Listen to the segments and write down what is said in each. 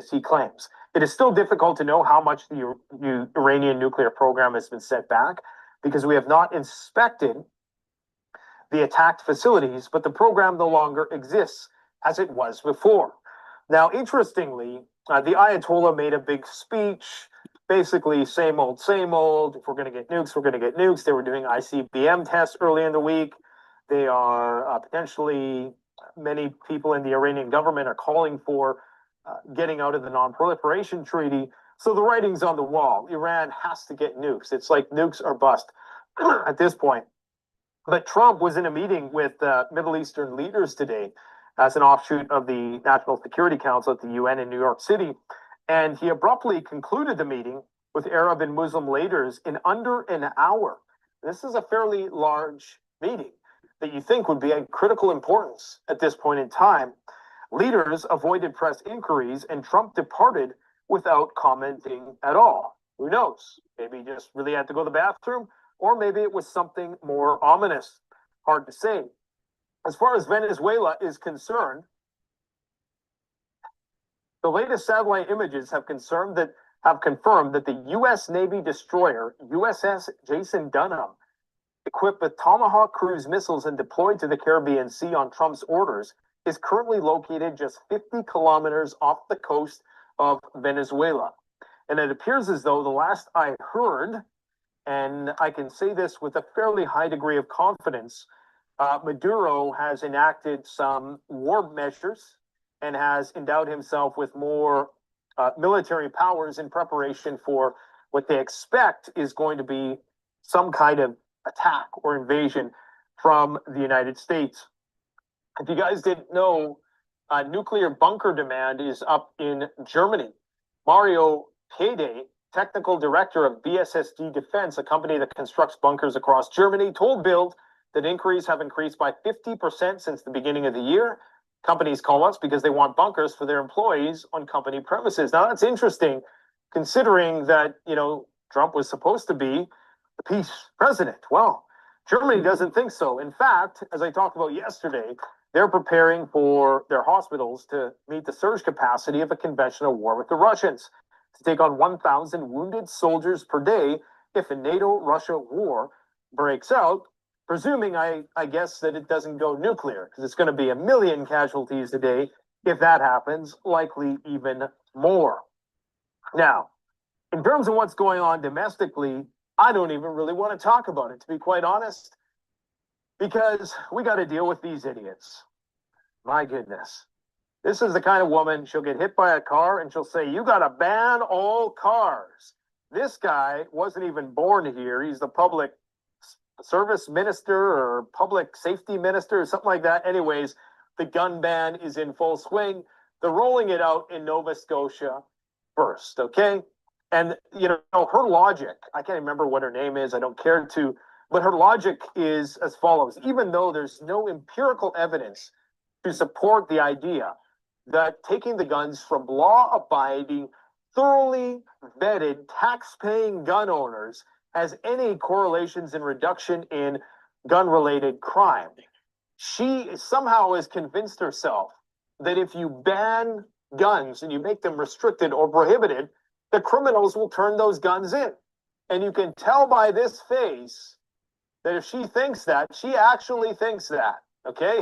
as he claims. It is still difficult to know how much the Iranian nuclear program has been set back because we have not inspected the attacked facilities, but the program no longer exists as it was before. Now, interestingly, the Ayatollah made a big speech, basically same old, same old. If we're going to get nukes, we're going to get nukes. They were doing ICBM tests early in the week. They are potentially, many people in the Iranian government are calling for getting out of the non-proliferation treaty. So the writing's on the wall. Iran has to get nukes. It's like nukes or bust at this point. But Trump was in a meeting with Middle Eastern leaders today as an offshoot of the National Security Council at the UN in New York City. And he abruptly concluded the meeting with Arab and Muslim leaders in under an hour. This is a fairly large meeting that you think would be of critical importance at this point in time. Leaders avoided press inquiries, and Trump departed without commenting at all. Who knows? Maybe he just really had to go to the bathroom, or maybe it was something more ominous. Hard to say. As far as Venezuela is concerned, the latest satellite images have confirmed that the U.S. Navy destroyer USS Jason Dunham, equipped with Tomahawk cruise missiles and deployed to the Caribbean Sea on Trump's orders, is currently located just 50 kilometers off the coast of Venezuela. And it appears as though the last I heard, and I can say this with a fairly high degree of confidence, Maduro has enacted some war measures and has endowed himself with more military powers in preparation for what they expect is going to be some kind of attack or invasion from the United States. If you guys didn't know, nuclear bunker demand is up in Germany. Mario Pede, technical director of BSSD Defense, a company that constructs bunkers across Germany, told Bild that inquiries have increased by 50% since the beginning of the year. Companies call us because they want bunkers for their employees on company premises. Now, that's interesting, considering that, Trump was supposed to be the peace president. Well, Germany doesn't think so. In fact, as I talked about yesterday, they're preparing for their hospitals to meet the surge capacity of a conventional war with the Russians, to take on 1,000 wounded soldiers per day if a NATO-Russia war breaks out, presuming, I guess, that it doesn't go nuclear, because it's going to be 1 million casualties a day if that happens, likely even more. Now, in terms of what's going on domestically, I don't even really want to talk about it, to be quite honest, because we got to deal with these idiots. My goodness. This is the kind of woman, she'll get hit by a car and she'll say, you got to ban all cars. This guy wasn't even born here. He's the public service minister or public safety minister or something like that. Anyways, the gun ban is in full swing. They're rolling it out in Nova Scotia first, okay? And, her logic, I can't remember what her name is. I don't care to, but her logic is as follows. Even though there's no empirical evidence to support the idea that taking the guns from law-abiding, thoroughly vetted, tax-paying gun owners has any correlations in reduction in gun-related crime. She somehow has convinced herself that if you ban guns and you make them restricted or prohibited, the criminals will turn those guns in. And you can tell by this face that if she thinks that, she actually thinks that, okay?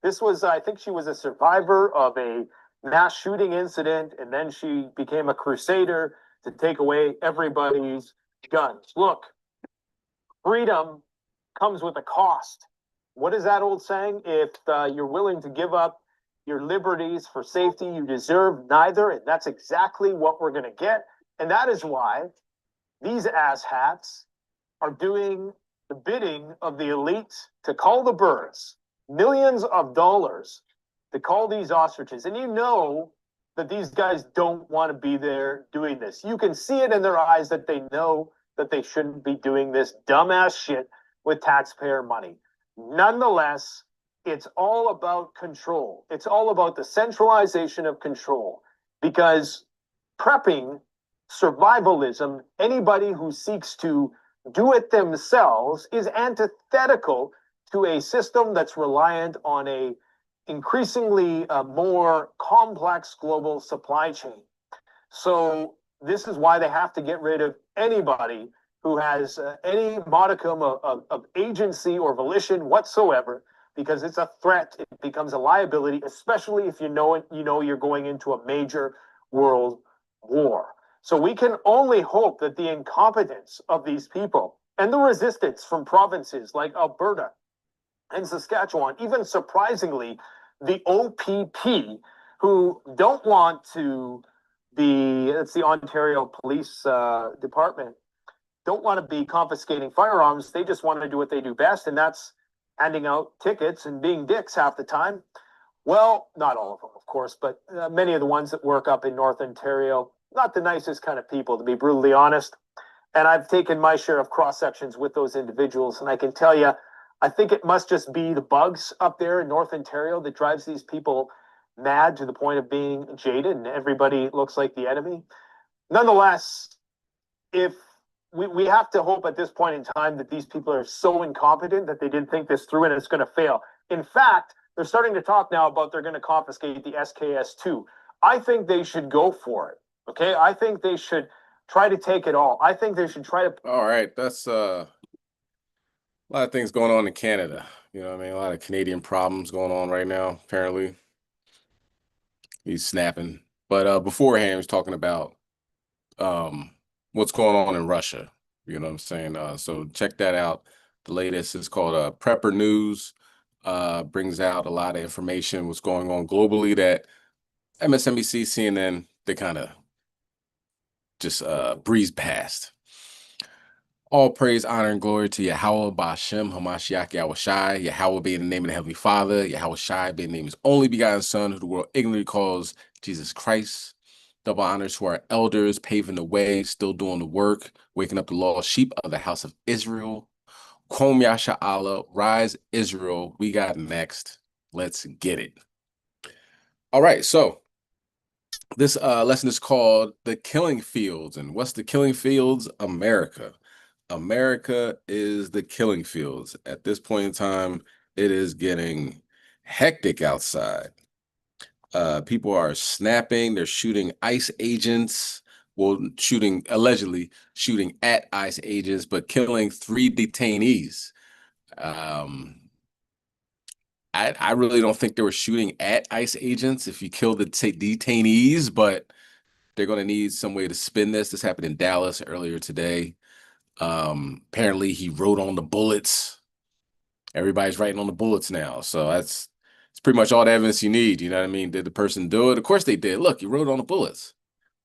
This was, I think she was a survivor of a mass shooting incident, and then she became a crusader to take away everybody's guns. Look, freedom comes with a cost. What is that old saying? If you're willing to give up your liberties for safety, you deserve neither. And that's exactly what we're going to get. And that is why these asshats are doing the bidding of the elite to call the birds, millions of dollars to call these ostriches. And you know that these guys don't want to be there doing this. You can see it in their eyes that they know that they shouldn't be doing this dumbass shit with taxpayer money. Nonetheless, it's all about control. It's all about the centralization of control, because prepping, survivalism, anybody who seeks to do it themselves is antithetical to a system that's reliant on a increasingly more complex global supply chain. So this is why they have to get rid of anybody who has any modicum of agency or volition whatsoever, because it's a threat. It becomes a liability, especially if you know you're going into a major world war. So we can only hope that the incompetence of these people and the resistance from provinces like Alberta and Saskatchewan, even surprisingly, the OPP, who don't want to be, it's the Ontario Police Department, don't want to be confiscating firearms. They just want to do what they do best, and that's handing out tickets and being dicks half the time. Well, not all of them, of course, but many of the ones that work up in North Ontario, not the nicest kind of people, to be brutally honest. And I've taken my share of cross sections with those individuals, and I can tell you, I think it must just be the bugs up there in North Ontario that drives these people mad to the point of being jaded, and everybody looks like the enemy. Nonetheless, if we have to hope at this point in time that these people are so incompetent that they didn't think this through and it's going to fail. In fact, they're starting to talk now about they're going to confiscate the SKS2. I think they should go for it. Okay, I think they should try to take it all. I think they should try to. All right, that's a lot of things going on in Canada. You know what I mean? A lot of Canadian problems going on right now, apparently. He's snapping. But beforehand, he was talking about what's going on in Russia. You know what I'm saying? So check that out. The latest is called Prepper News. Brings out a lot of information, what's going on globally that MSNBC, CNN, they kind of just breeze past. All praise, honor, and glory to Yahweh, Ba'ashem, Hamashiach, Yahushai, Yahweh being the name of the Heavenly Father, Yahushai being the name of his only begotten Son, who the world ignorantly calls Jesus Christ. Double honors to our elders, paving the way, still doing the work, waking up the lost sheep of the house of Israel. Kwom Yasha Allah, rise Israel, we got next. Let's get it. All right, so this lesson is called The Killing Fields. And what's the killing fields? America. America is the killing fields. At this point in time, it is getting hectic outside. People are snapping, they're shooting ICE agents, well, allegedly shooting at ICE agents, but killing 3 detainees. I really don't think they were shooting at ICE agents if you kill the detainees, but they're going to need some way to spin this. This happened in Dallas earlier today. Apparently he wrote on the bullets. Everybody's writing on the bullets now. So it's pretty much all the evidence you need. You know what I mean? Did the person do it? Of course they did. Look, he wrote on the bullets.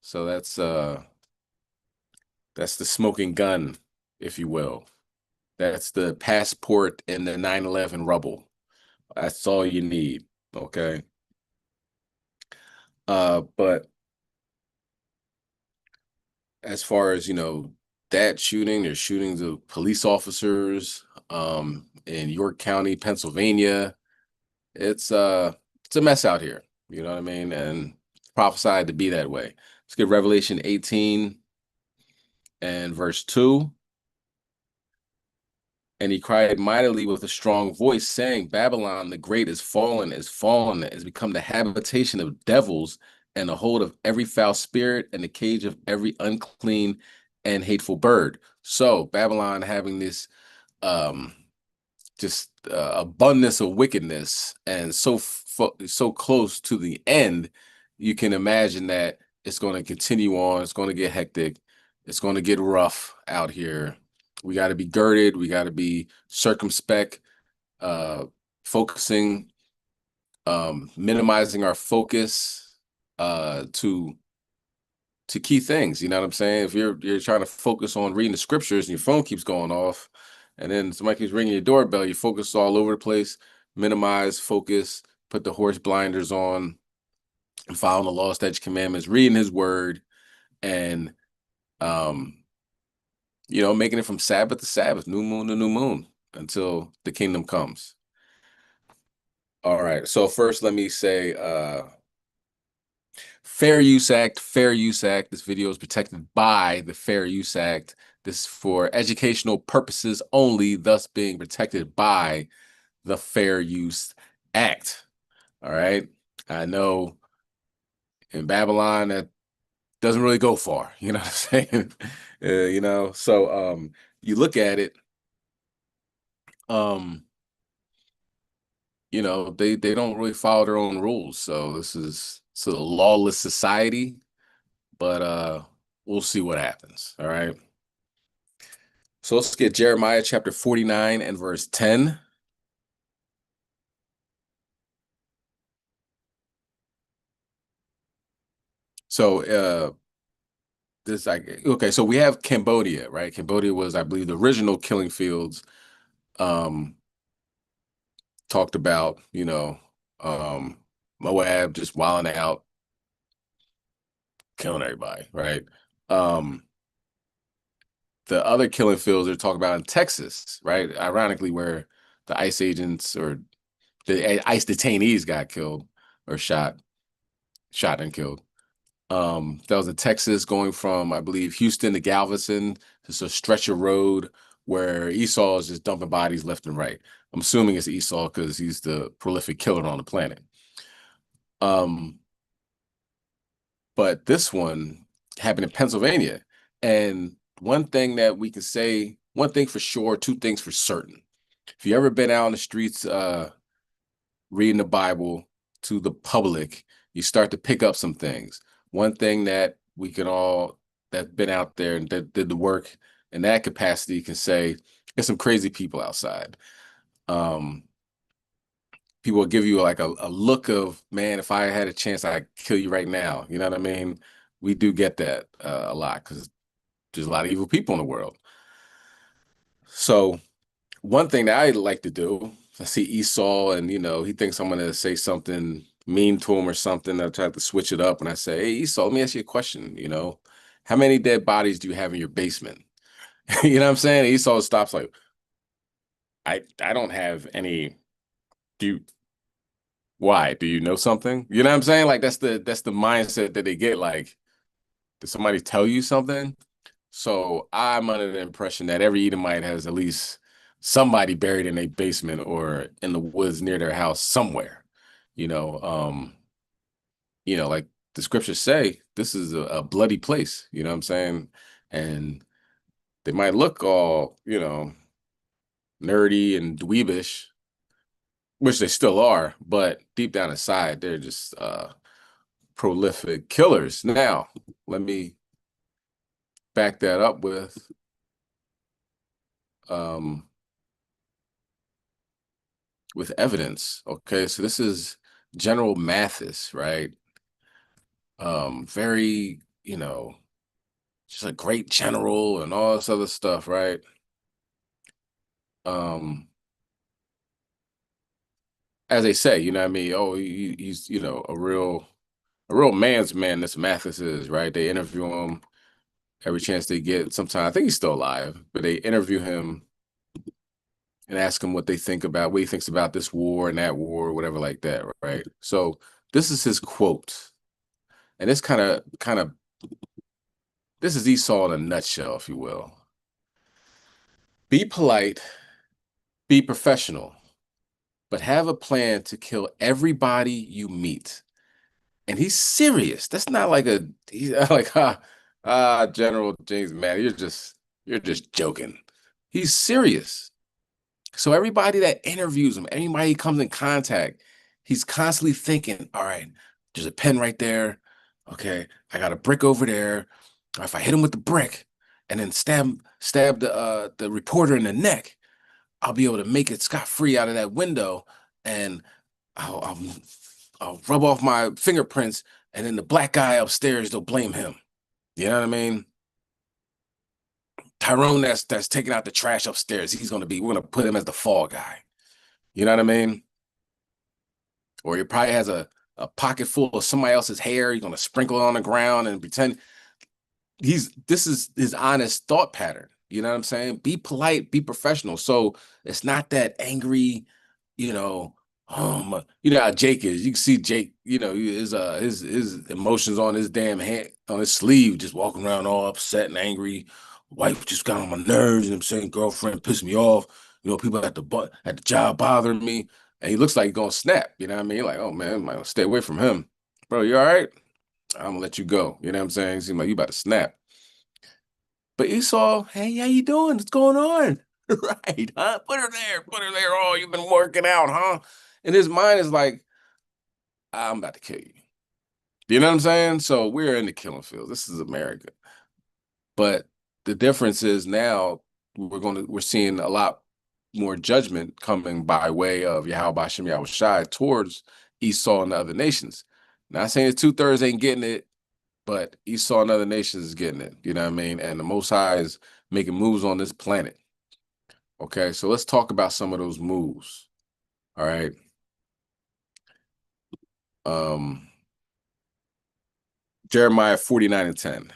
So that's the smoking gun, if you will. That's the passport in the 9/11 rubble. That's all you need. Okay. But as far as, that shooting, they're shooting the police officers in York County, Pennsylvania. It's a mess out here. You know what I mean? And it's prophesied to be that way. Let's get Revelation 18 and verse 2. And he cried mightily with a strong voice, saying, Babylon the great is fallen, has become the habitation of devils, and the hold of every foul spirit, and the cage of every unclean and hateful bird. So Babylon having this abundance of wickedness, and so close to the end, you can imagine that it's going to continue on. It's going to get hectic. It's going to get rough out here. We got to be girded. We got to be circumspect, focusing, minimizing our focus to key things. You know what I'm saying? If you're trying to focus on reading the scriptures and your phone keeps going off, and then somebody keeps ringing your doorbell, you focus all over the place. Minimize, focus, put the horse blinders on, and following the law, statutes, commandments, reading his word, and making it from Sabbath to Sabbath, new moon to new moon, until the kingdom comes. All right. So first, let me say, Fair Use Act, Fair Use Act. This video is protected by the Fair Use Act. This is for educational purposes only, thus being protected by the Fair Use Act. All right. I know in Babylon that doesn't really go far. You know what I'm saying? So you look at it, um, they don't really follow their own rules. So this is a lawless society, but we'll see what happens. All right. So let's get Jeremiah chapter 49 and verse 10. So this like okay, so we have Cambodia, right? Cambodia was, I believe, the original killing fields. Um, talked about, Moab just wilding out, killing everybody, right? Um, the other killing fields they're talking about in Texas, right? Ironically, where the ICE agents or the ICE detainees got killed or shot and killed. That was in Texas, going from, I believe, Houston to Galveston. Just a stretch of road where Esau is just dumping bodies left and right. I'm assuming it's Esau because he's the prolific killer on the planet. Um, but this one happened in Pennsylvania. And one thing that we can say, one thing for sure, two things for certain. If you ever been out on the streets reading the Bible to the public, you start to pick up some things. One thing that we can all that been out there and that did the work in that capacity can say there's some crazy people outside. Um, People will give you like a look of, man, if I had a chance, I'd kill you right now. You know what I mean? We do get that a lot because there's a lot of evil people in the world. So one thing that I like to do, I see Esau and, he thinks I'm going to say something mean to him or something. I try to switch it up and I say, hey, Esau, let me ask you a question. How many dead bodies do you have in your basement? You know what I'm saying? Esau stops like, I don't have any. Do you, why? Do you know something? You know what I'm saying? Like that's the mindset that they get. Like, did somebody tell you something? So I'm under the impression that every Edomite has at least somebody buried in a basement or in the woods near their house somewhere. You know, um, like the scriptures say, this is a bloody place. You know what I'm saying? And they might look all, nerdy and dweebish, which they still are, but deep down inside, they're just prolific killers. Now, let me back that up um, with evidence. Okay, so this is General Mathis, right? Very, just a great general and all this other stuff, right? Um, as they say, you know what I mean? Oh, he's, a real man's man, this Mathis is, right? They interview him every chance they get. Sometimes I think he's still alive, but they interview him and ask him what he thinks about this war and that war, whatever like that, right? So this is his quote. And this kind of this is Esau in a nutshell, if you will. Be polite, be professional, but have a plan to kill everybody you meet. And he's serious. That's not like he's not like, General James, man, you're just joking. He's serious. So everybody that interviews him, anybody he comes in contact, he's constantly thinking, all right, there's a pen right there. Okay, I got a brick over there. If I hit him with the brick and then stab the reporter in the neck, I'll be able to make it scot-free out of that window, and I'll I'll rub off my fingerprints, and then the black guy upstairs, they'll blame him. You know what I mean? Tyrone that's taking out the trash upstairs, we're gonna put him as the fall guy. You know what I mean? Or he probably has a pocket full of somebody else's hair. He's gonna sprinkle it on the ground and pretend this is his honest thought pattern. You know what I'm saying? Be polite, be professional. So it's not that angry, you know. You know how Jake is. You can see Jake, his emotions on his damn hand, on his sleeve, just walking around all upset and angry. Wife just got on my nerves, and I'm saying girlfriend pissed me off. People at the job bothering me. And he looks like he's gonna snap, you know what I mean? Like, oh man, I might stay away from him. Bro, you all right? I'm gonna let you go. You know what I'm saying? It seemed like you about to snap. But Esau, hey, how you doing? What's going on? Right, huh? Put her there. Put her there. Oh, you've been working out, huh? And his mind is like, I'm about to kill you. You know what I'm saying? So we're in the killing field. This is America. But the difference is now we're seeing a lot more judgment coming by way of Yahweh Shem Yahweh Shai towards Esau and the other nations. Not saying the 2/3 ain't getting it, but Esau and other nations is getting it. You know what I mean? And the Most High is making moves on this planet. Okay, so let's talk about some of those moves. All right. Jeremiah 49:10.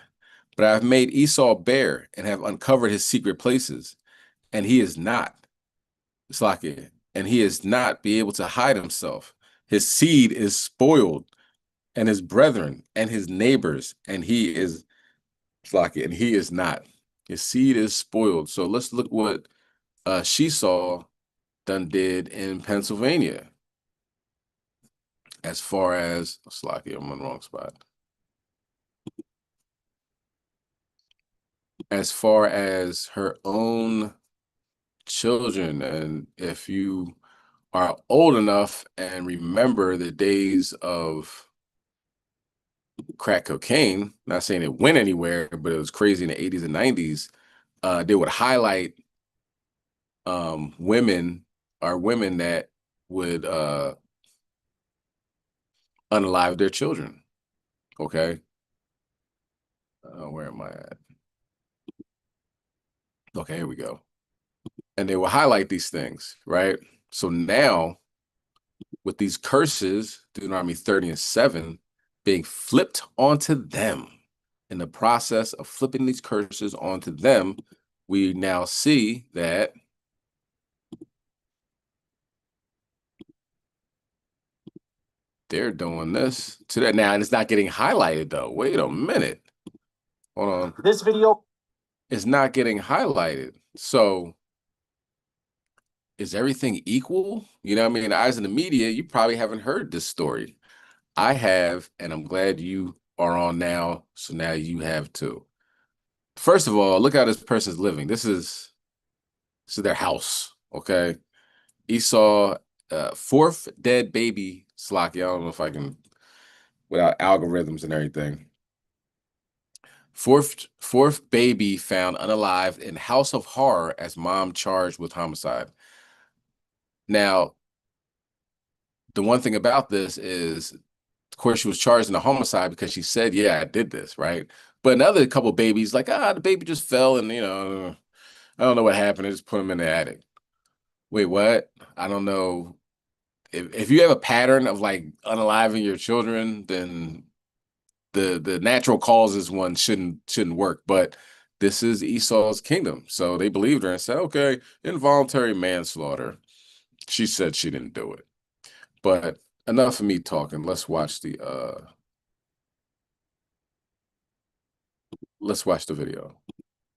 But I have made Esau bare and have uncovered his secret places, and he is not. It's like it, and he is not be able to hide himself. His seed is spoiled, and his brethren and his neighbors, and he is it's like it, and he is not. His seed is spoiled. So let's look what Shesaw done did in Pennsylvania. As far as Slocky, I'm in the wrong spot. As far as her own children, and if you are old enough and remember the days of crack cocaine, not saying it went anywhere, but it was crazy in the 80s and 90s, they would highlight women that would unalive their children. Okay. Where am I at? Okay, here we go. And they will highlight these things, right? So now, with these curses, Deuteronomy 30:7, being flipped onto them, in the process of flipping these curses onto them, we now see that they're doing this to that now, and it's not getting highlighted though. Wait a minute. Hold on. This video is not getting highlighted. So is everything equal? You know what I mean? In the eyes of the media, you probably haven't heard this story. I have, and I'm glad you are on now. So now you have too. First of all, look how this person's living. This is their house. Okay. Esau, fourth dead baby, Slocky. I don't know if I can, without algorithms and everything. Fourth baby found unalived in house of horror as mom charged with homicide. Now, the one thing about this is, of course, she was charged in a homicide because she said, yeah, I did this, right? But another couple babies, like, the baby just fell and, I don't know what happened. I just put him in the attic. Wait, what? I don't know. If you have a pattern of like unaliving your children, then the natural causes one shouldn't work. But this is Esau's kingdom. So they believed her and said, okay, involuntary manslaughter. She said she didn't do it. But enough of me talking. Let's watch the video.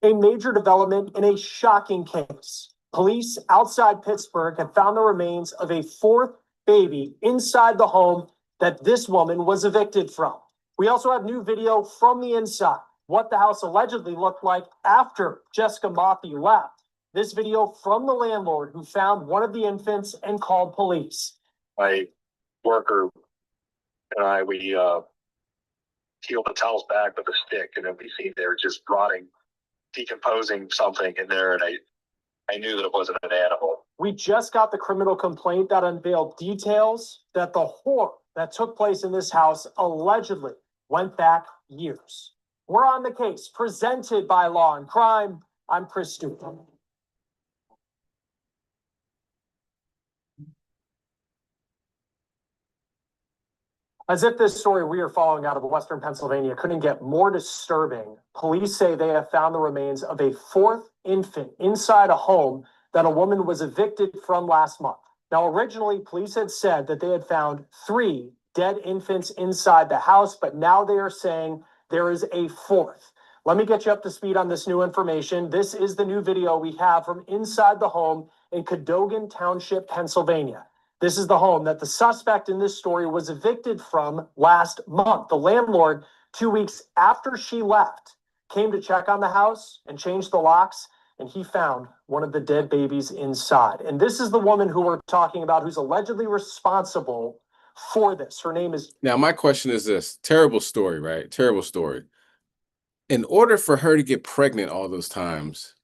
a major development in a shocking case. Police outside Pittsburgh have found the remains of a fourth baby inside the home that this woman was evicted from. We also have new video from the inside, what the house allegedly looked like after Jessica Maffey left. This video from the landlord who found one of the infants and called police. My worker and I, we peeled the towels back with a stick, and then we see they're just rotting, decomposing something in there, and I knew that it wasn't an animal. We just got the criminal complaint that unveiled details that the horror that took place in this house allegedly went back years. We're on the case, presented by Law and Crime. I'm Chris Stewart. As if this story we are following out of Western Pennsylvania couldn't get more disturbing, police say they have found the remains of a fourth infant inside a home that a woman was evicted from last month. Now, originally, police had said that they had found 3 dead infants inside the house, but now they are saying there is a fourth. Let me get you up to speed on this new information. This is the new video we have from inside the home in Cadogan Township, Pennsylvania. This is the home that the suspect in this story was evicted from last month. The landlord 2 weeks after she left, came to check on the house and changed the locks, and he found one of the dead babies inside. And this is the woman who we're talking about who's allegedly responsible for this. Her name is... Now, my question is this. Terrible story, right? Terrible story. In order for her to get pregnant all those times,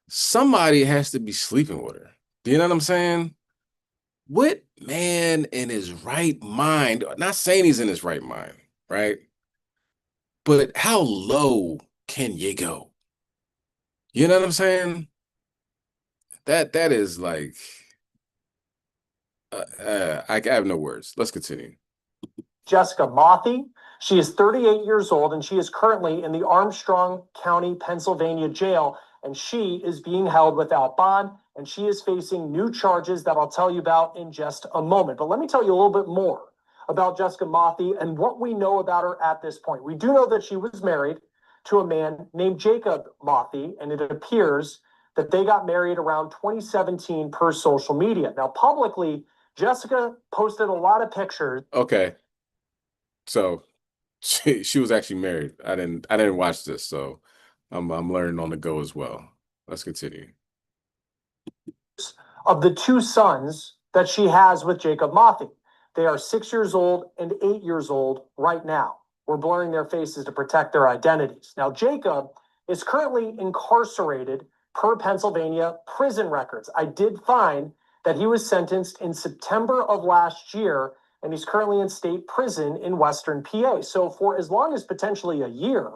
somebody has to be sleeping with her. Do you know what I'm saying? What man in his right mind, not saying he's in his right mind, right? But how low can you go? You know what I'm saying? That is like, I have no words. Let's continue. Jessica Mothy. She is 38 years old, and she is currently in the Armstrong County, Pennsylvania jail, and she is being held without bond, and she is facing new charges that I'll tell you about in just a moment. But let me tell you a little bit more about Jessica Mothy and what we know about her at this point. We do know that she was married to a man named Jacob Mothy, and it appears that they got married around 2017 per social media. Now, publicly, Jessica posted a lot of pictures. Okay. So she was actually married. I didn't watch this, so I'm learning on the go as well. Let's continue. Of the two sons that she has with Jacob Mothy. They are 6 years old and 8 years old right now. We're blurring their faces to protect their identities. Now, Jacob is currently incarcerated per Pennsylvania prison records. I did find that he was sentenced in September of last year, and he's currently in state prison in Western PA. So for as long as potentially a year,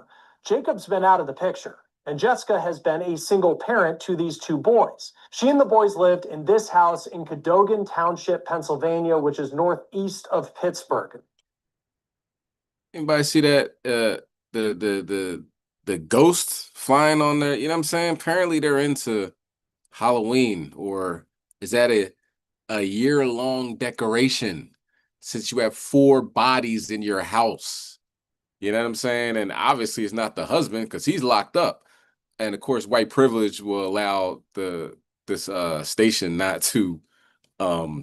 Jacob's been out of the picture. And Jessica has been a single parent to these two boys. She and the boys lived in this house in Cadogan Township, Pennsylvania, which is northeast of Pittsburgh. Anybody see that? The ghost flying on there. You know what I'm saying? Apparently they're into Halloween, or is that a year-long decoration since you have 4 bodies in your house? You know what I'm saying? And obviously it's not the husband because he's locked up. And of course, white privilege will allow this station not to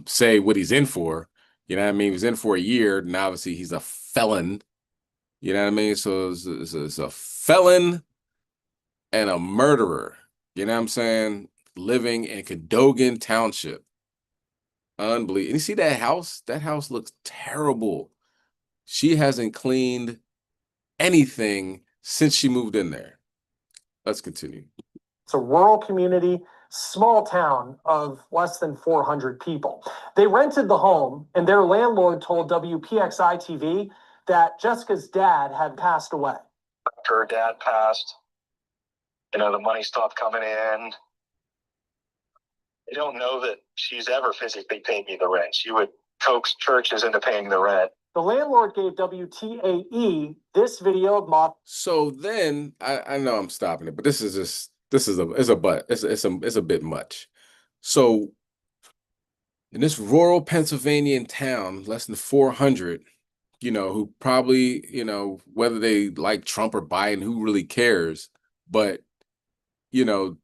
say what he's in for. You know what I mean? He's in for a year, and obviously he's a felon. You know what I mean? So it's a felon and a murderer. You know what I'm saying? Living in Cadogan Township. Unbelievable. And you see that house? That house looks terrible. She hasn't cleaned anything since she moved in there. Let's continue. It's a rural community, small town of less than 400 people. They rented the home, and their landlord told WPXI TV that Jessica's dad had passed away. After her dad passed, the money stopped coming in. I don't know that she's ever physically paid me the rent. She would coax churches into paying the rent. The landlord gave WTAE this video of Moth. So then I know I'm stopping it, but it's a bit much. So in this rural Pennsylvania town, less than 400, who probably, whether they like Trump or Biden, who really cares? But, the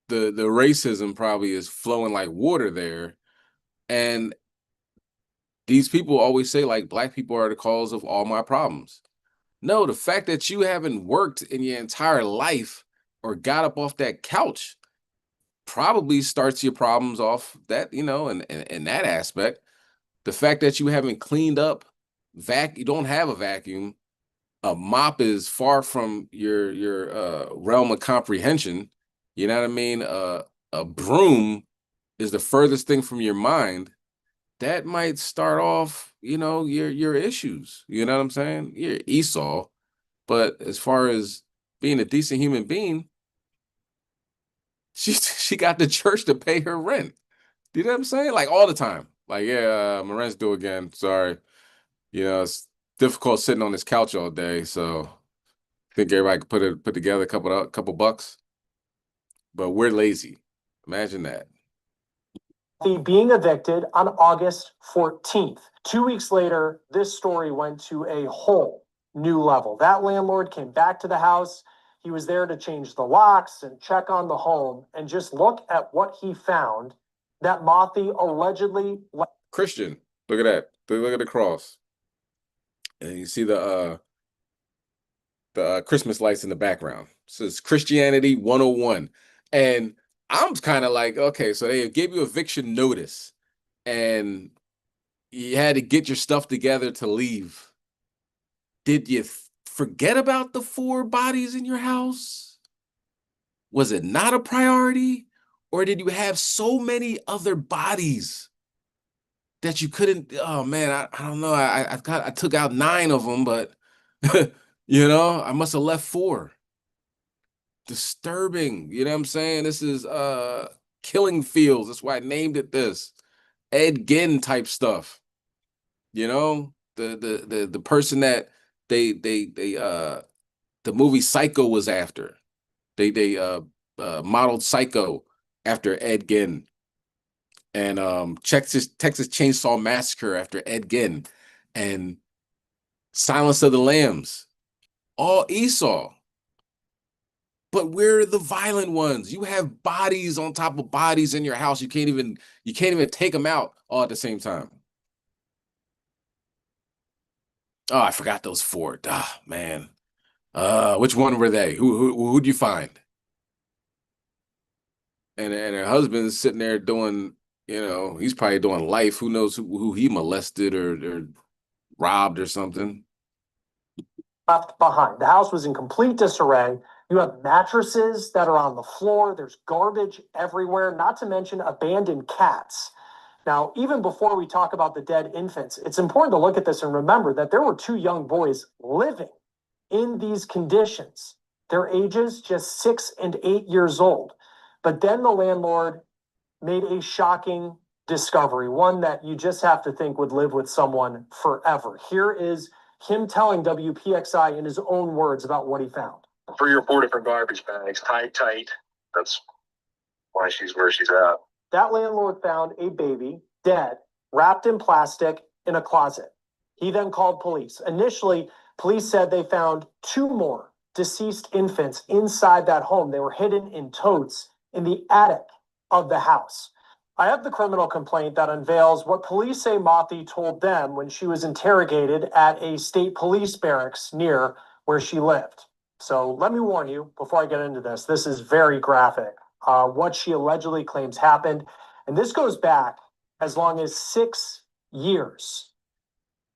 racism probably is flowing like water there. And these people always say, like, black people are the cause of all my problems. No, the fact that you haven't worked in your entire life or got up off that couch probably starts your problems off that, in that aspect. The fact that you haven't cleaned up, you don't have a vacuum, a mop is far from your realm of comprehension. You know what I mean? A broom is the furthest thing from your mind. That might start off, your issues. You know what I'm saying? You're Esau. But as far as being a decent human being, she got the church to pay her rent. You know what I'm saying? Like all the time. Like, yeah, my rent's due again. Sorry. It's difficult sitting on this couch all day. So I think everybody could put together a couple bucks. But we're lazy. Imagine that. Being evicted on August 14th. 2 weeks later, this story went to a whole new level. That landlord came back to the house. He was there to change the locks and check on the home, and just look at what he found that Mothy allegedly... Christian, look at that. Look at the cross. And you see the the Christmas lights in the background. So it's Christianity 101. And I'm kind of like, okay, so they gave you eviction notice and you had to get your stuff together to leave. Did you forget about the 4 bodies in your house? Was it not a priority? Or did you have so many other bodies that you couldn't? Oh man, I don't know. I took out 9 of them, but I must have left 4. Disturbing, you know what I'm saying? This is Killing Fields. That's why I named it this. Ed Gein type stuff. The person that they the movie Psycho was after. They modeled Psycho after Ed Gein, and Texas Chainsaw Massacre after Ed Gein, and Silence of the Lambs, all Esau. But we're the violent ones. You have bodies on top of bodies in your house. You can't even take them out all at the same time. Oh, I forgot those 4. Ah, man. Which one were they? Who'd you find? And her husband's sitting there doing, he's probably doing life. Who knows who he molested or robbed or something. Left behind. The house was in complete disarray. You have mattresses that are on the floor. There's garbage everywhere, not to mention abandoned cats. Now, even before we talk about the dead infants, it's important to look at this and remember that there were 2 young boys living in these conditions. Their ages just 6 and 8 years old. But then the landlord made a shocking discovery, one that you just have to think would live with someone forever. Here is him telling WPXI in his own words about what he found. 3 or 4 different garbage bags, tight. That's why she's where she's at. That landlord found a baby dead, wrapped in plastic in a closet. He then called police. Initially, police said they found 2 more deceased infants inside that home. They were hidden in totes in the attic of the house. I have the criminal complaint that unveils what police say Mothi told them when she was interrogated at a state police barracks near where she lived. So let me warn you before I get into this. This is very graphic. What she allegedly claims happened. And this goes back as long as 6 years.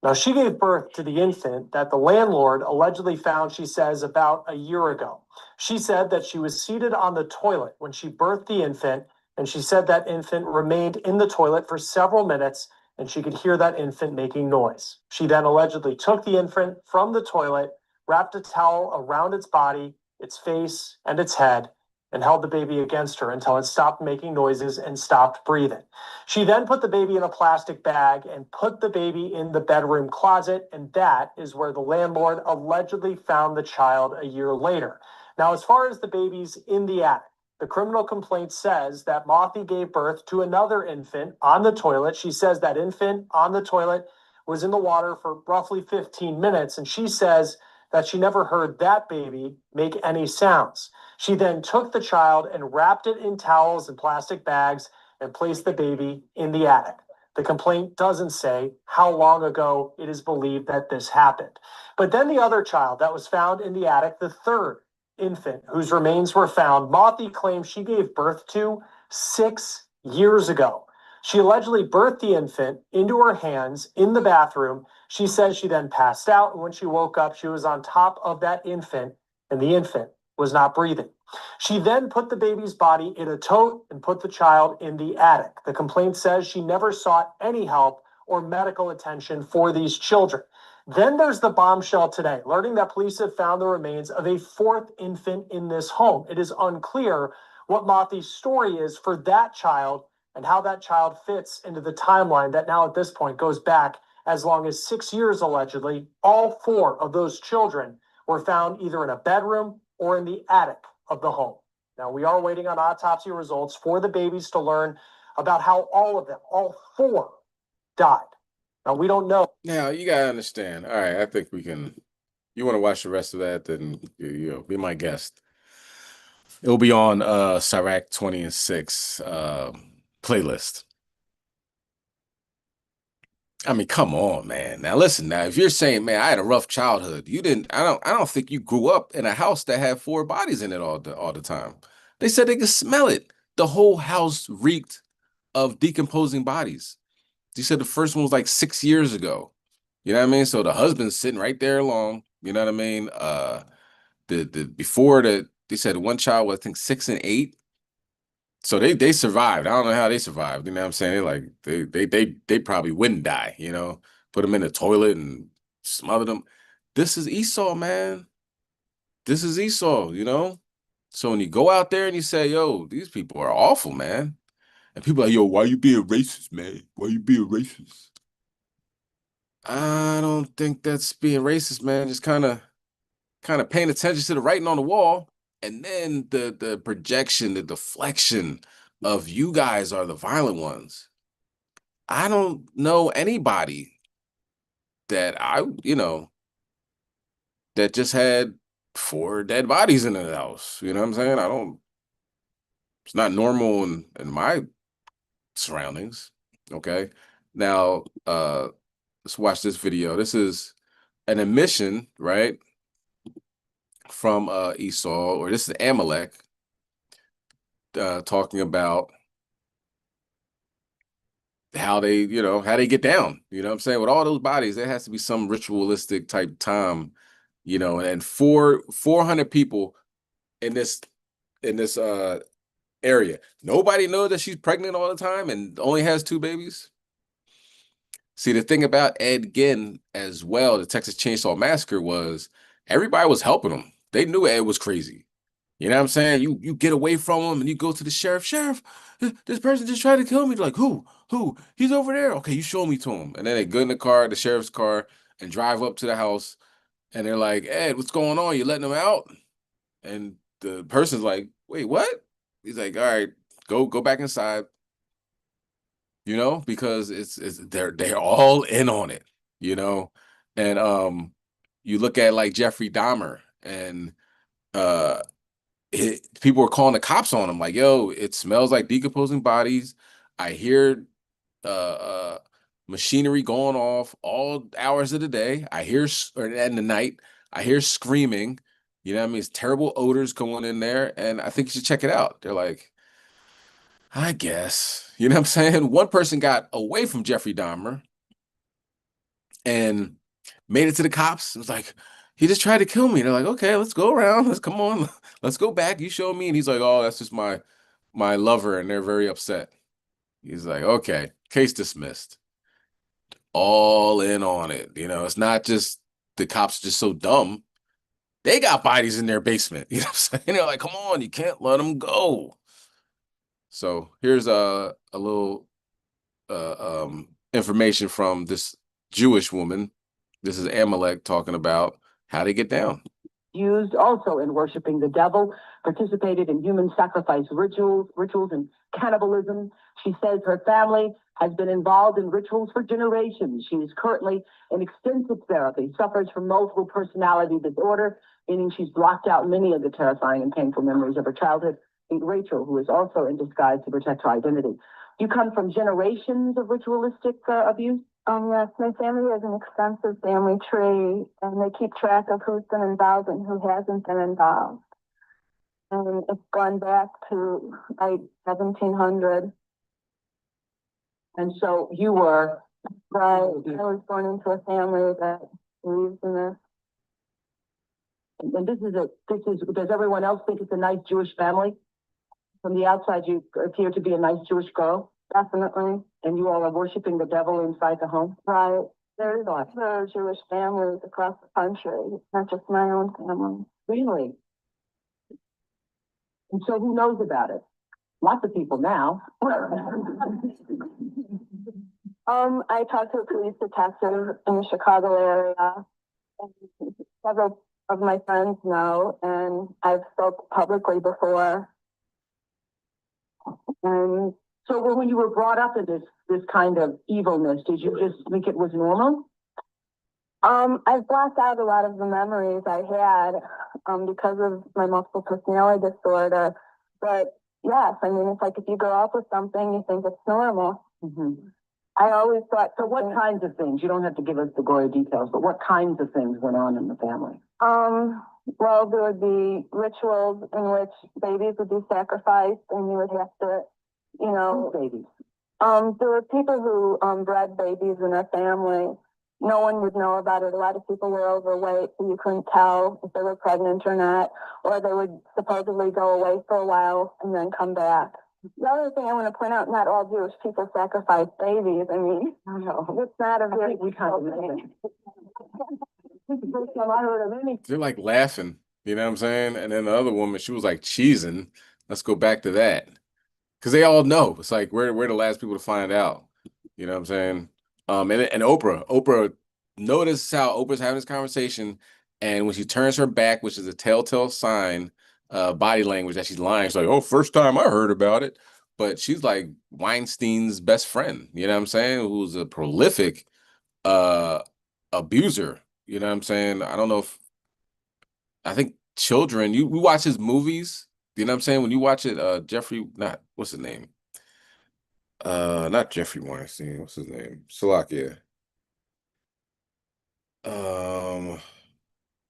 Now, she gave birth to the infant that the landlord allegedly found, she says, about a year ago. She said that she was seated on the toilet when she birthed the infant, and she said that infant remained in the toilet for several minutes, and she could hear that infant making noise. She then allegedly took the infant from the toilet, wrapped a towel around its body, its face, and its head, and held the baby against her until it stopped making noises and stopped breathing. She then put the baby in a plastic bag and put the baby in the bedroom closet, and that is where the landlord allegedly found the child a year later. Now, as far as the babies in the attic, the criminal complaint says that Mothi gave birth to another infant on the toilet. She says that infant on the toilet was in the water for roughly 15 minutes, and she says that she never heard that baby make any sounds. She then took the child and wrapped it in towels and plastic bags and placed the baby in the attic. The complaint doesn't say how long ago it is believed that this happened. But then the other child that was found in the attic, the 3rd infant whose remains were found, Mothi claims she gave birth to 6 years ago. She allegedly birthed the infant into her hands in the bathroom. She says she then passed out, and when she woke up, she was on top of that infant, and the infant was not breathing. She then put the baby's body in a tote and put the child in the attic. The complaint says she never sought any help or medical attention for these children. Then there's the bombshell today, learning that police have found the remains of a 4th infant in this home. It is unclear what Mothi's story is for that child and how that child fits into the timeline that now at this point goes back as long as 6 years allegedly. All 4 of those children were found either in a bedroom or in the attic of the home. Now, we are waiting on autopsy results for the babies to learn about how all of them, all 4, died. Now, we don't know. Now, you got to understand. All right, I think we can. You want to watch the rest of that, then be my guest. It'll be on Sirach 20 and 6 playlist. I mean, come on, man. Now listen, now if you're saying, man, I had a rough childhood, you didn't. I don't think you grew up in a house that had four bodies in it all the time. They said they could smell it. The whole house reeked of decomposing bodies. They said the first one was like 6 years ago. You know what I mean? So the husband's sitting right there along. You know what I mean? The before they said one child was I think 6 and 8. So they survived. I don't know how they survived. You know what I'm saying? They probably wouldn't die, you know. Put them in the toilet and smother them. This is Esau, man. This is Esau, you know. So when you go out there and you say, yo, these people are awful, man. And people are like, yo, why you being racist, man? Why you being racist? I don't think that's being racist, man. Just kind of paying attention to the writing on the wall, and then the projection, the deflection of you guys are the violent ones. I don't know anybody that that just had four dead bodies in the house. You know what I'm saying? I don't. It's not normal in my surroundings. Okay. Now, let's watch this video. This is an admission, right, from Esau, or this is Amalek, talking about how they get down. You know what I'm saying? With all those bodies, there has to be some ritualistic type time, and 400 people in this area. Nobody knows that she's pregnant all the time and only has 2 babies. See, the thing about Ed Gein as well, the Texas Chainsaw Massacre, was everybody was helping him. They knew Ed was crazy. You know what I'm saying? You get away from him and you go to the sheriff. Sheriff, this person just tried to kill me. They're like, who? Who? He's over there. Okay, you show me to him. And then they get in the car, the sheriff's car, and drive up to the house. And they're like, Ed, what's going on? You letting him out? And the person's like, wait, what? He's like, all right, go back inside. Because they're all in on it, you know. And you look at like Jeffrey Dahmer, and people were calling the cops on him, like, yo, it smells like decomposing bodies. I hear machinery going off all hours of the day. Or in the night, I hear screaming. You know what I mean? It's terrible odors going in there, and I think you should check it out. They're like, I guess. You know what I'm saying? One person got away from Jeffrey Dahmer and made it to the cops. It was like, he just tried to kill me. They're like, okay, let's go around. Let's come on. Let's go back. You show me. And he's like, oh, that's just my lover. And they're very upset. He's like, okay, case dismissed. All in on it. It's not just the cops are just so dumb. They got bodies in their basement. You know what I'm saying? They're like, come on, you can't let them go. So here's a little information from this Jewish woman. This is Amalek talking about how they get down. Used also in worshiping the devil, participated in human sacrifice rituals and cannibalism. She says her family has been involved in rituals for generations. She is currently in extensive therapy, suffers from multiple personality disorder, meaning she's blocked out many of the terrifying and painful memories of her childhood. Meet Rachel, who is also in disguise to protect her identity. You come from generations of ritualistic abuse? Yes, my family has an extensive family tree, and they keep track of who's been involved and who hasn't been involved. And it's gone back to like 1700. And so you were Right. I was born into a family that believes in this. and does everyone else think it's a nice Jewish family? From the outside, you appear to be a nice Jewish girl, Definitely. and you all are worshiping the devil inside the home. Right. There's other Jewish families across the country, not just my own family. Really? And so who knows about it? Lots of people now. I talked to a police detective in the Chicago area, and several of my friends know, and I've spoke publicly before. And so when you were brought up in this kind of evilness, did you just think it was normal? I've blocked out a lot of the memories I had because of my multiple personality disorder. But yes, I mean, it's like if you grow up with something, you think it's normal. Mm-hmm. I always thought. So what kinds of things? You don't have to give us the gory details, but what kinds of things went on in the family? Well, there would be rituals in which babies would be sacrificed, and you would have to, you know, Babies. there were people who bred babies in their family. No one would know about it. A lot of people were overweight, so you couldn't tell if they were pregnant or not. Or they would supposedly go away for a while and then come back. The other thing I want to point out: not all Jewish people sacrifice babies. I mean, it's not a I very think we kind of know that. This is the first time I heard of any. They're like laughing, you know what I'm saying? And then the other woman, she was like cheesing. Let's go back to that. Because they all know. It's like we're the last people to find out. You know what I'm saying? And Oprah, notice how Oprah's having this conversation, and when she turns her back, which is a telltale sign, body language that she's lying. She's like, "Oh, first time I heard about it." But she's like Weinstein's best friend, you know what I'm saying? Who's a prolific abuser. You know what I'm saying? I don't know if I think children, we watch his movies, you know what I'm saying? When you watch it, Jeffrey, not what's his name? Not Jeffrey Weinstein. What's his name? Salakia.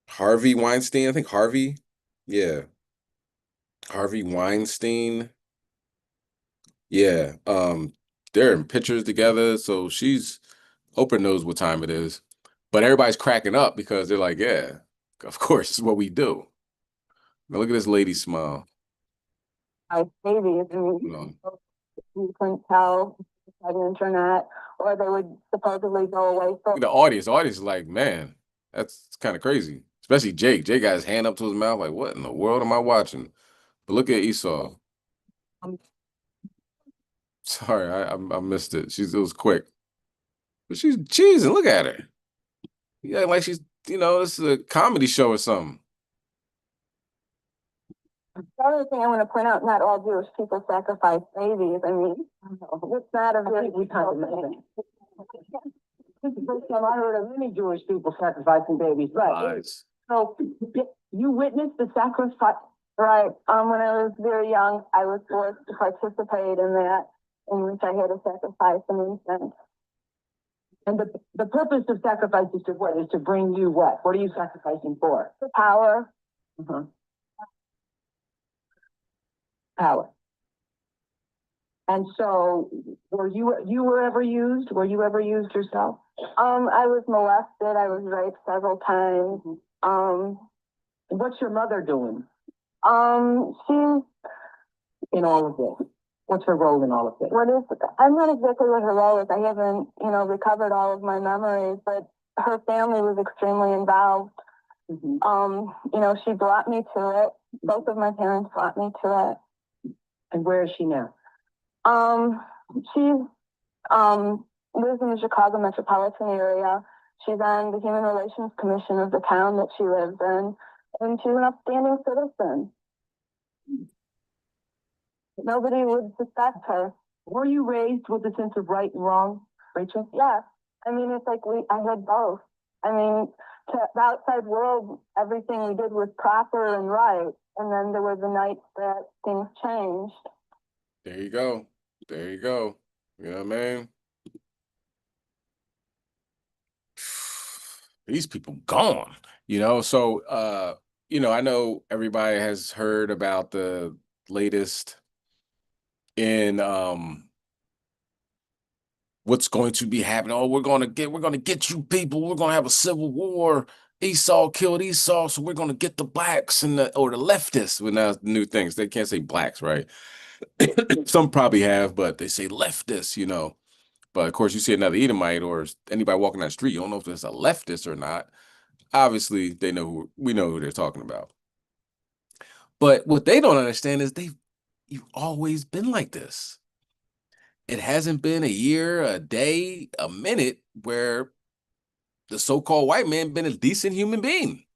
Harvey Weinstein. I think Harvey. Yeah. Harvey Weinstein. Yeah. They're in pictures together. So Oprah knows what time it is. But everybody's cracking up because they're like, yeah, of course, it's what we do. Now look at this lady smile. babies. I mean, You know, you couldn't tell if they were pregnant or not. Or they would supposedly go away for. the audience. The audience is like, man, that's kind of crazy. Especially Jake. Jake got his hand up to his mouth, like, what in the world am I watching? But look at Esau. Sorry, I missed it. It was quick. But she's cheesing. Look at her. Yeah, like she's, this is a comedy show or something. The other thing I want to point out: not all Jewish people sacrifice babies. I mean, it's not a I very. think we kind of know that. This is the first time I heard of any Jewish people sacrificing babies. Right. Lies. So you witnessed the sacrifice. Right. When I was very young, I was forced to participate in that, in which I had to sacrifice an infant. And the purpose of sacrifice is to what? Is to bring you what? What are you sacrificing for? The power. Uh-huh. Power. And so, were you ever used? Were you ever used yourself? I was molested. I was raped several times. What's your mother doing She's in all of this? What's her role in all of this? I'm not exactly what her role is. I haven't, recovered all of my memories, but her family was extremely involved. Mm-hmm. She brought me to it. Both of my parents brought me to it. And where is she now? She lives in the Chicago metropolitan area. She's on the Human Relations Commission of the town that she lives in, and she's an upstanding citizen. Nobody would suspect her. Were you raised with a sense of right and wrong, Rachel? Yes. I mean, it's like I had both. I mean, to the outside world, everything we did was proper and right. And then there were the nights that things changed. There you go. There you go. You know what I mean? These people gone, So, I know everybody has heard about the latest in what's going to be happening. Oh, we're gonna get you people. We're gonna have a civil war. Esau killed Esau, so we're gonna get the blacks or the leftists. Well, now new things. They can't say blacks, right? Some probably have, but they say leftists, But of course, you see another Edomite or anybody walking down the street, you don't know if it's a leftist or not. Obviously, we know who they're talking about. But what they don't understand is you've always been like this. It hasn't been a year, a day, a minute where the so-called white man been a decent human being.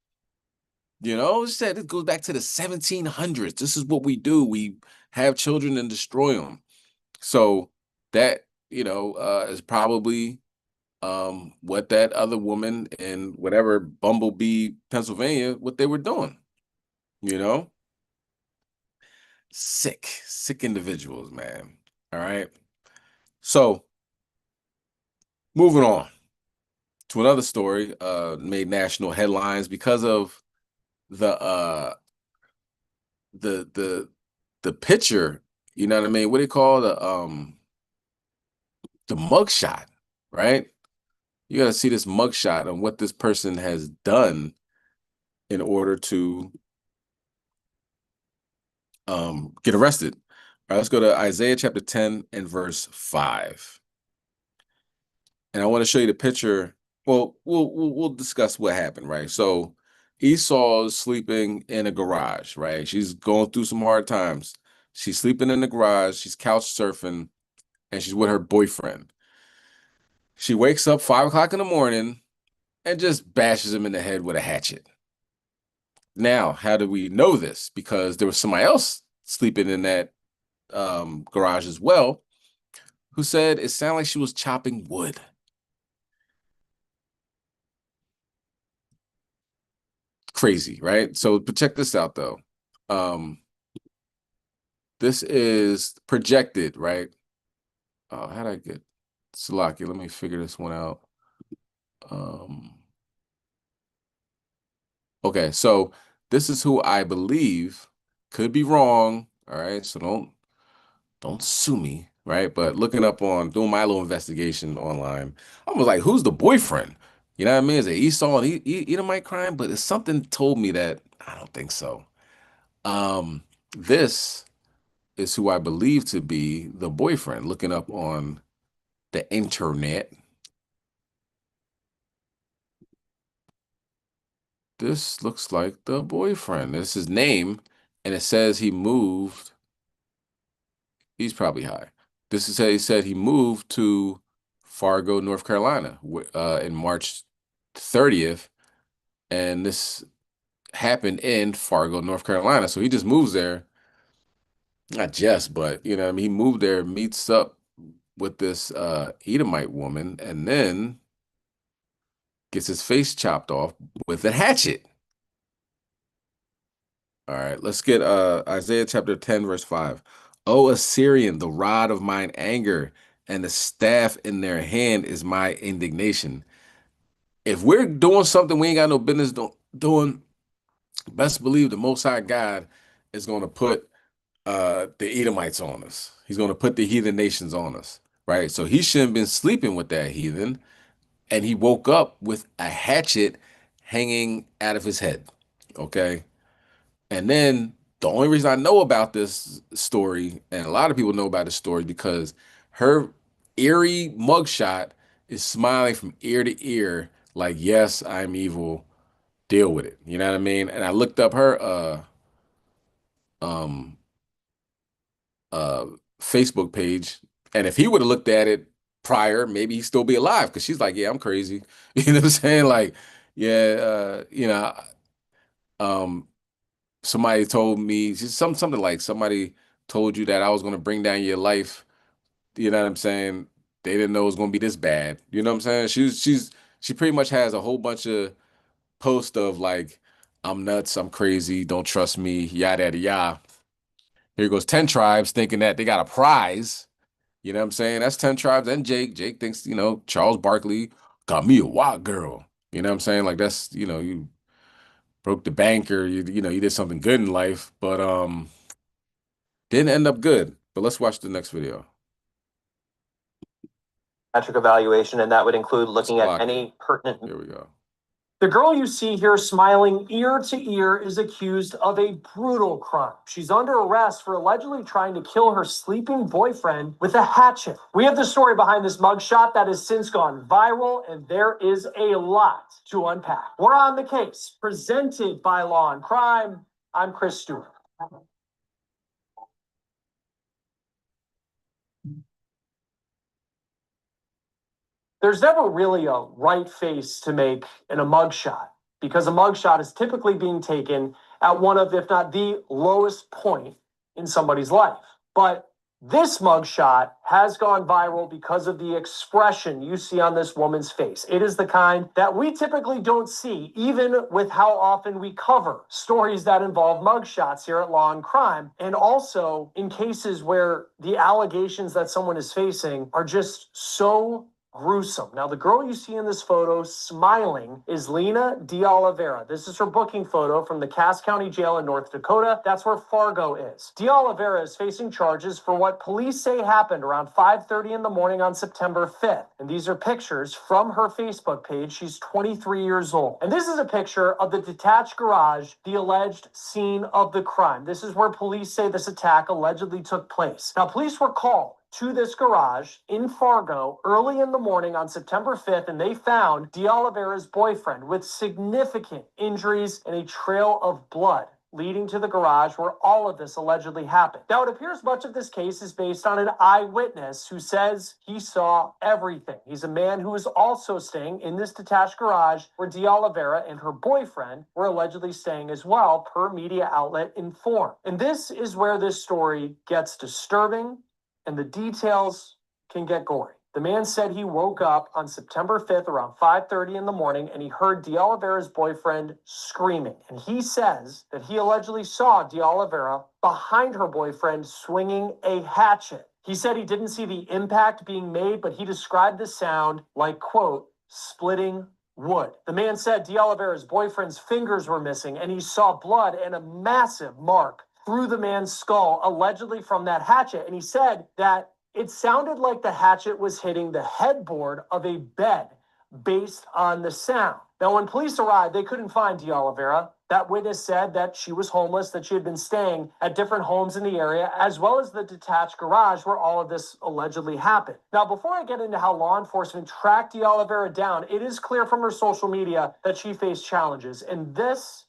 It goes back to the 1700s. This is what we do. We have children and destroy them. So that, is probably what that other woman in whatever Bumblebee, Pennsylvania, what they were doing. Sick individuals, man. All right. So Moving on to another story, made national headlines because of the the picture, you know what I mean? What do you call the mugshot, right? You got to see this mugshot and what this person has done in order to get arrested. All right, let's go to Isaiah chapter 10 and verse 5. And I want to show you the picture. Well, we'll discuss what happened, right? So Esau is sleeping in a garage, right? She's going through some hard times. She's sleeping in the garage, she's couch surfing, and she's with her boyfriend. She wakes up 5 o'clock in the morning and just bashes him in the head with a hatchet. Now, how do we know this? Because there was somebody else sleeping in that garage as well, who said it sounded like she was chopping wood. Crazy, right? So, but check this out, though. This is projected, right? How'd I get Salaki? Let me figure this one out. Okay, so this is who I believe. Could be wrong. All right, so don't sue me, right? But looking up on doing my little investigation online, I was like, who's the boyfriend? You know what I mean? Is it Esau and Edomite crime? But it's something told me that I don't think so. This is who I believe to be the boyfriend. Looking up on the internet, this looks like the boyfriend. This is his name, and it says he moved. He's probably high. This is he said he moved to Fargo, North Carolina, in March 30th, and this happened in Fargo, North Carolina. So he just moves there, not just, but you know, what I mean, he moved there, meets up with this Edomite woman, and then gets his face chopped off with a hatchet. All right, let's get Isaiah chapter 10, verse 5. O Assyrian, the rod of mine anger, and the staff in their hand is my indignation. If we're doing something we ain't got no business doing, best believe the Most High God is going to put the Edomites on us. He's going to put the heathen nations on us, right? So he shouldn't have been sleeping with that heathen, and he woke up with a hatchet hanging out of his head, okay? And then the only reason I know about this story, and a lot of people know about this story, because her eerie mugshot is smiling from ear to ear, like, yes, I'm evil, deal with it. You know what I mean? And I looked up her Facebook page, and if he would have looked at it prior, maybe he'd still be alive, because she's like, yeah, I'm crazy. You know what I'm saying? Like, yeah, somebody told me something like somebody told you that I was gonna bring down your life. You know what I'm saying? They didn't know it was gonna be this bad. You know what I'm saying? She pretty much has a whole bunch of posts of like, I'm nuts, I'm crazy, don't trust me, yada yada yada. Here goes 10 tribes thinking that they got a prize. You know what I'm saying? That's 10 tribes and Jake. Jake thinks, Charles Barkley got me a white girl. You know what I'm saying? Like that's, you broke the bank, or you did something good in life, but didn't end up good. But let's watch the next video. Metric evaluation, and that would include looking at Slock. any pertinent. Here we go. The girl you see here smiling ear to ear is accused of a brutal crime. She's under arrest for allegedly trying to kill her sleeping boyfriend with a hatchet. We have the story behind this mugshot that has since gone viral, and there is a lot to unpack. We're on the case, presented by Law and Crime. I'm Chris Stewart. There's never really a right face to make in a mugshot, because a mugshot is typically being taken at one of, if not the lowest point in somebody's life. But this mugshot has gone viral because of the expression you see on this woman's face. It is the kind that we typically don't see, even with how often we cover stories that involve mugshots here at Law and Crime, and also in cases where the allegations that someone is facing are just so gruesome. Now, the girl you see in this photo smiling is Lena de Oliveira. This is her booking photo from the Cass County Jail in North Dakota. That's where Fargo is. De Oliveira is facing charges for what police say happened around 5:30 in the morning on September 5th. And these are pictures from her Facebook page. She's 23 years old. And this is a picture of the detached garage, the alleged scene of the crime. This is where police say this attack allegedly took place. Now, police were called to this garage in Fargo early in the morning on September 5th, and they found de Oliveira's boyfriend with significant injuries and a trail of blood leading to the garage where all of this allegedly happened. Now, it appears much of this case is based on an eyewitness who says he saw everything. He's a man who was also staying in this detached garage where de Oliveira and her boyfriend were allegedly staying as well, per media outlet Inform. And this is where this story gets disturbing and the details can get gory. The man said he woke up on September 5th around 5:30 in the morning and he heard de Oliveira's boyfriend screaming. And he says that he allegedly saw de Oliveira behind her boyfriend swinging a hatchet. He said he didn't see the impact being made, but he described the sound like, quote, splitting wood. The man said de Oliveira's boyfriend's fingers were missing and he saw blood and a massive mark through the man's skull, allegedly from that hatchet. And he said that it sounded like the hatchet was hitting the headboard of a bed based on the sound. Now, when police arrived, they couldn't find de Oliveira. That witness said that she was homeless, that she had been staying at different homes in the area, as well as the detached garage where all of this allegedly happened. Now, before I get into how law enforcement tracked de Oliveira down, it is clear from her social media that she faced challenges. And this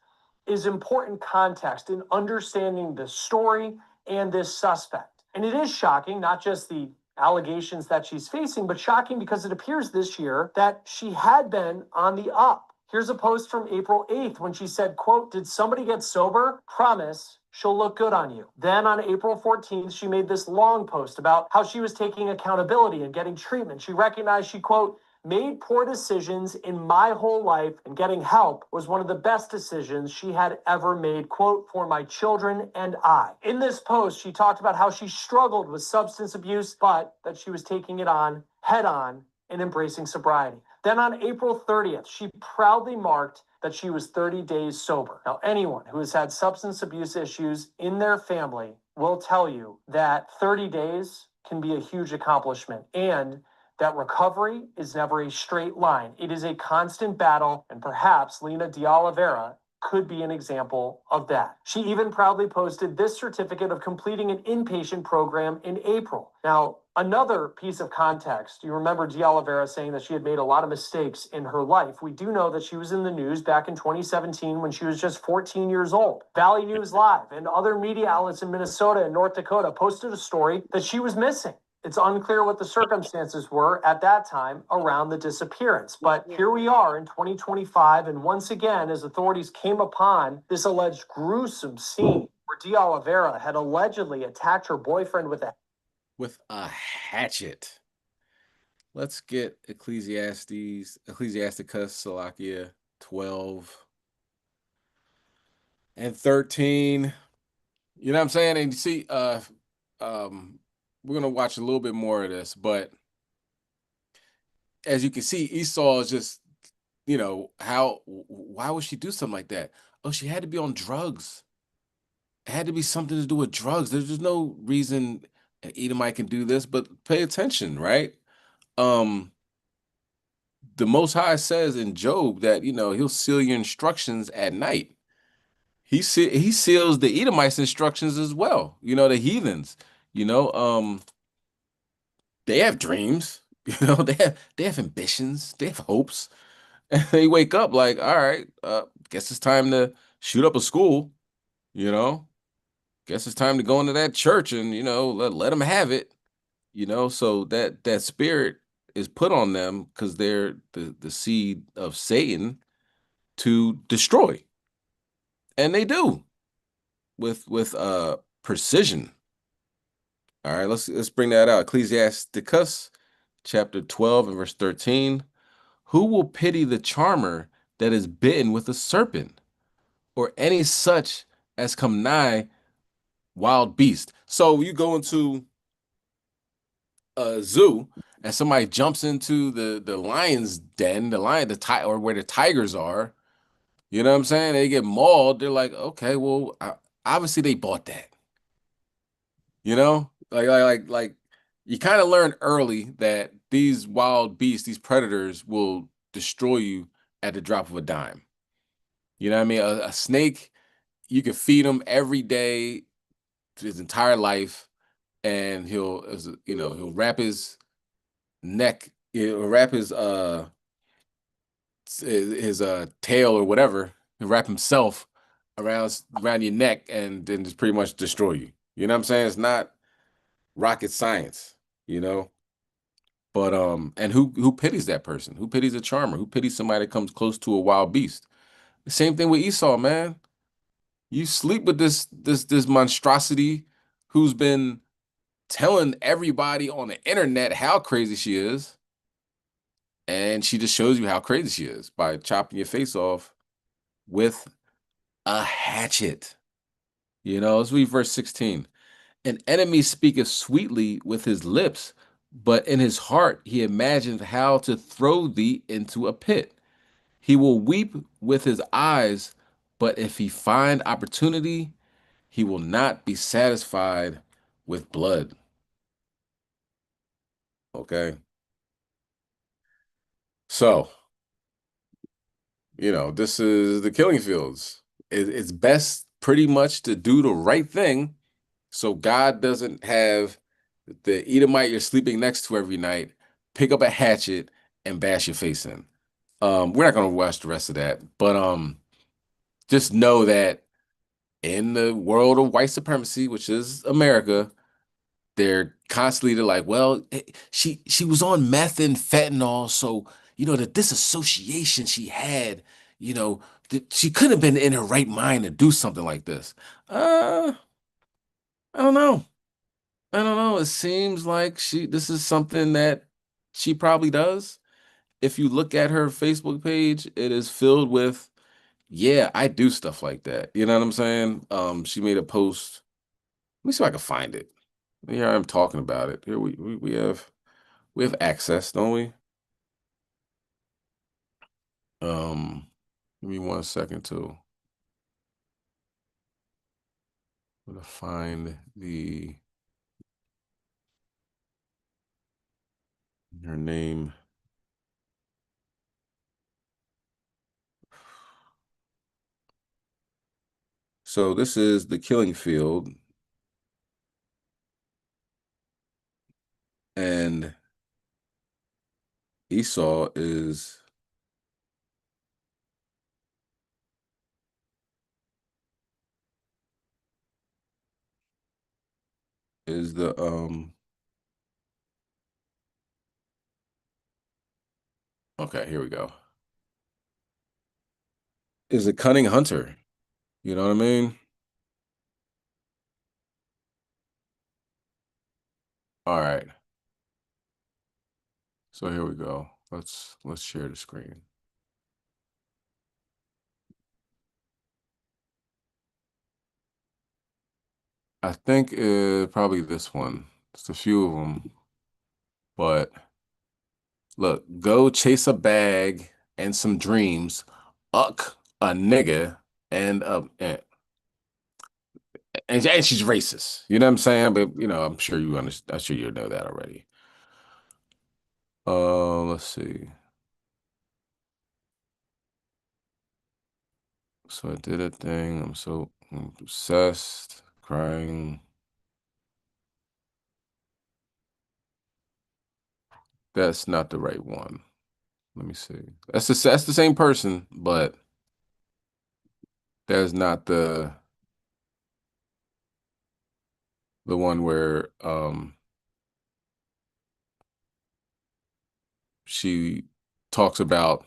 is important context in understanding the story and this suspect. And it is shocking, not just the allegations that she's facing, but shocking because it appears this year that she had been on the up. Here's a post from April 8th when she said, quote, "Did somebody get sober? Promise she'll look good on you." Then on April 14th, she made this long post about how she was taking accountability and getting treatment. She recognized she, quote, "made poor decisions in my whole life, and getting help was one of the best decisions she had ever made, quote, for my children and I." In this post, she talked about how she struggled with substance abuse, but that she was taking it on head on and embracing sobriety. Then on April 30th, she proudly marked that she was 30 days sober. Now, anyone who has had substance abuse issues in their family will tell you that 30 days can be a huge accomplishment, and that recovery is never a straight line. It is a constant battle, and perhaps Lena de Oliveira could be an example of that. She even proudly posted this certificate of completing an inpatient program in April. Now, another piece of context, you remember de Oliveira saying that she had made a lot of mistakes in her life. We do know that she was in the news back in 2017 when she was just 14 years old. Valley News Live and other media outlets in Minnesota and North Dakota posted a story that she was missing. It's unclear what the circumstances were at that time around the disappearance. But here we are in 2025, and once again, as authorities came upon this alleged gruesome scene where de Oliveira had allegedly attacked her boyfriend with a hatchet. Let's get Ecclesiasticus Salakia 12 and 13. You know what I'm saying? And you see, we're gonna watch a little bit more of this, but as you can see, Esau is just, why would she do something like that? Oh, she had to be on drugs. It had to be something to do with drugs. There's just no reason an Edomite can do this, but pay attention, right? The Most High says in Job that, he'll seal your instructions at night. He seals the Edomites' instructions as well. The heathens, they have dreams, they have ambitions, they have hopes. And they wake up like, all right, guess it's time to shoot up a school, guess it's time to go into that church and, let them have it, so that spirit is put on them because they're the seed of Satan to destroy. And they do with precision. All right, let's bring that out. Ecclesiasticus chapter 12 and verse 13. Who will pity the charmer that is bitten with a serpent, or any such as come nigh wild beast? So you go into a zoo and somebody jumps into the lion's den, or where the tigers are, you know what I'm saying? They get mauled. They're like, okay, well, obviously they bought that. You know, like you kind of learn early that these wild beasts, these predators, will destroy you at the drop of a dime. You know what I mean? A snake, you can feed him every day his entire life, and he'll wrap his neck, he'll wrap his tail or whatever, he'll wrap himself around your neck, and then just pretty much destroy you. You know what I'm saying? It's not rocket science, you know. But and who pities that person? Who pities a charmer? Who pities somebody that comes close to a wild beast? The same thing with Esau, man. You sleep with this monstrosity who's been telling everybody on the internet how crazy she is, and she just shows you how crazy she is by chopping your face off with a hatchet. You know, let's read verse 16. An enemy speaketh sweetly with his lips, but in his heart he imagineth how to throw thee into a pit. He will weep with his eyes, but if he find opportunity, he will not be satisfied with blood. Okay. So, this is the killing fields. It's best pretty much to do the right thing so God doesn't have the Edomite you're sleeping next to every night pick up a hatchet and bash your face in. We're not going to watch the rest of that, but just know that in the world of white supremacy, which is America, they're constantly like, well, she was on meth and fentanyl, so the disassociation she had, she couldn't have been in her right mind to do something like this. I don't know. I don't know. It seems like this is something that she probably does. If you look at her Facebook page, it is filled with, yeah, I do stuff like that. You know what I'm saying? She made a post. Let me see if I can find it. Here I'm talking about it. Here we have access, don't we? Give me 1 second to find her name. So this is the killing field, and Esau is the okay, here we go. Is a cunning hunter. You know what I mean? All right. So here we go. Let's share the screen. I think probably this one. It's a few of them. But look, go chase a bag and some dreams, uck a nigga, and she's racist. You know what I'm saying? But I'm sure you understand. I'm sure you know that already. Let's see. So I did a thing. I'm so obsessed, crying. That's not the right one. Let me see. That's the same person, but that's not the one where she talks about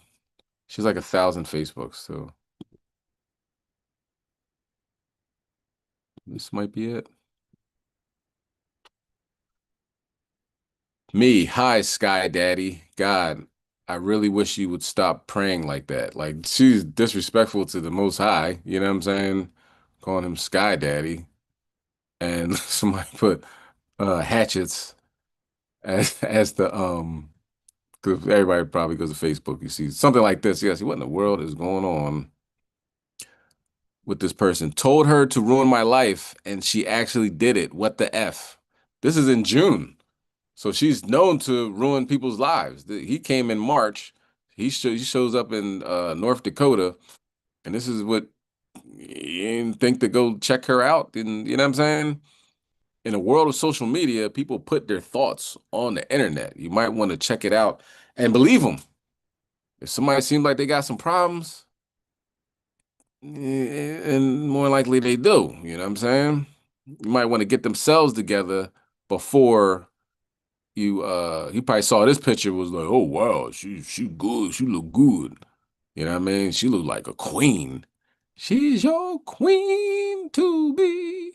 she's like 1,000 Facebooks, so this might be it. Me, hi, Sky Daddy. God, I really wish you would stop praying like that. Like, she's disrespectful to the Most High. You know what I'm saying? Calling him Sky Daddy. And somebody put hatchets as the 'cause everybody probably goes to Facebook, you see something like this. Yes, what in the world is going on with this person? Told her to ruin my life, and she actually did it. What the F? This is in June. So she's known to ruin people's lives. He came in March. He shows up in North Dakota, and this is what you didn't think to go check her out. And you know what I'm saying? In a world of social media, people put their thoughts on the internet. You might want to check it out and believe them. If somebody seems like they got some problems, and more likely they do. You know what I'm saying? You might want to get themselves together before you probably saw this picture, was like, oh wow, she good, she look good. You know what I mean? She look like a queen. She's your queen to be.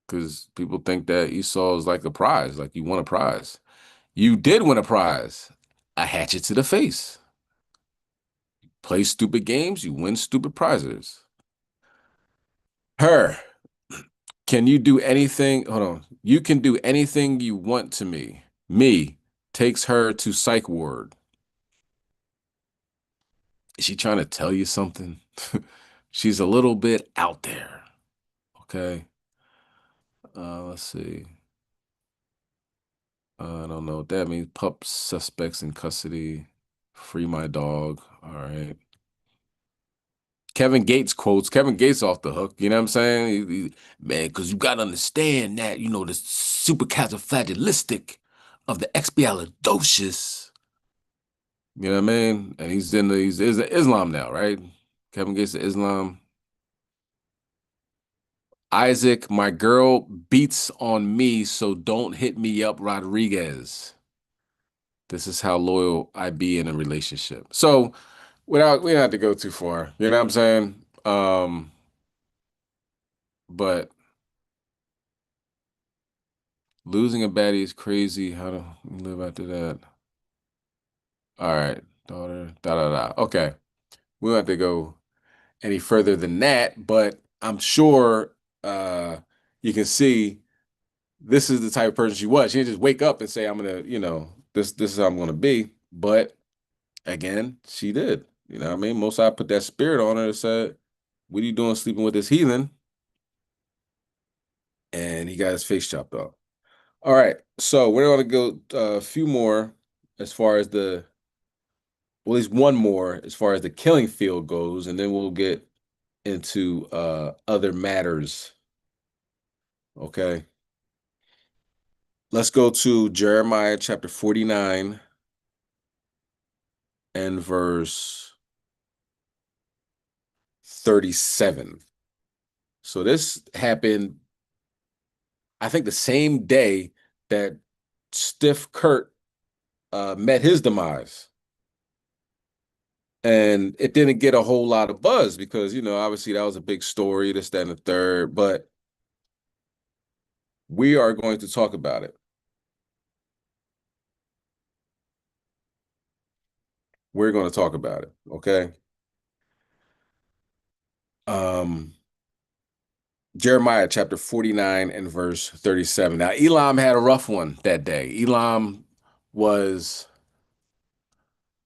Because people think that Esau is like a prize, like you won a prize. You did win a prize. A hatchet to the face. Play stupid games, you win stupid prizes. Her. Can you do anything? Hold on. You can do anything you want to me. Me takes her to psych ward. Is she trying to tell you something? She's a little bit out there. Okay. Let's see. I don't know what that means. Pup suspects in custody. Free my dog. All right. Kevin Gates quotes Kevin Gates off the hook. You know what I'm saying? Man, because you got to understand that, the supercalifragilistic of the expialidocious. You know what I mean? And he's in Islam now, right? Kevin Gates is Islam. Isaac, my girl beats on me, so don't hit me up, Rodriguez. This is how loyal I be in a relationship. So we don't have to go too far. You know what I'm saying? But losing a baddie is crazy. How do we live after that? All right, daughter, da da da. Okay. We don't have to go any further than that, but I'm sure you can see this is the type of person she was. She didn't just wake up and say, I'm gonna, this is how I'm gonna be. But again, she did. You know what I mean? Most I put that spirit on her and said, what are you doing sleeping with this heathen? And he got his face chopped off. All right. So we're gonna go a few more as far as at least one more as far as the killing field goes, and then we'll get into other matters. Okay. Let's go to Jeremiah chapter 49 and verse 37. So this happened, I think, the same day that Stiff Kurt met his demise. And it didn't get a whole lot of buzz because, obviously that was a big story, this, that, and the third, but we are going to talk about it. We're going to talk about it, okay? Jeremiah chapter 49 and verse 37. Now, Elam had a rough one that day. Elam was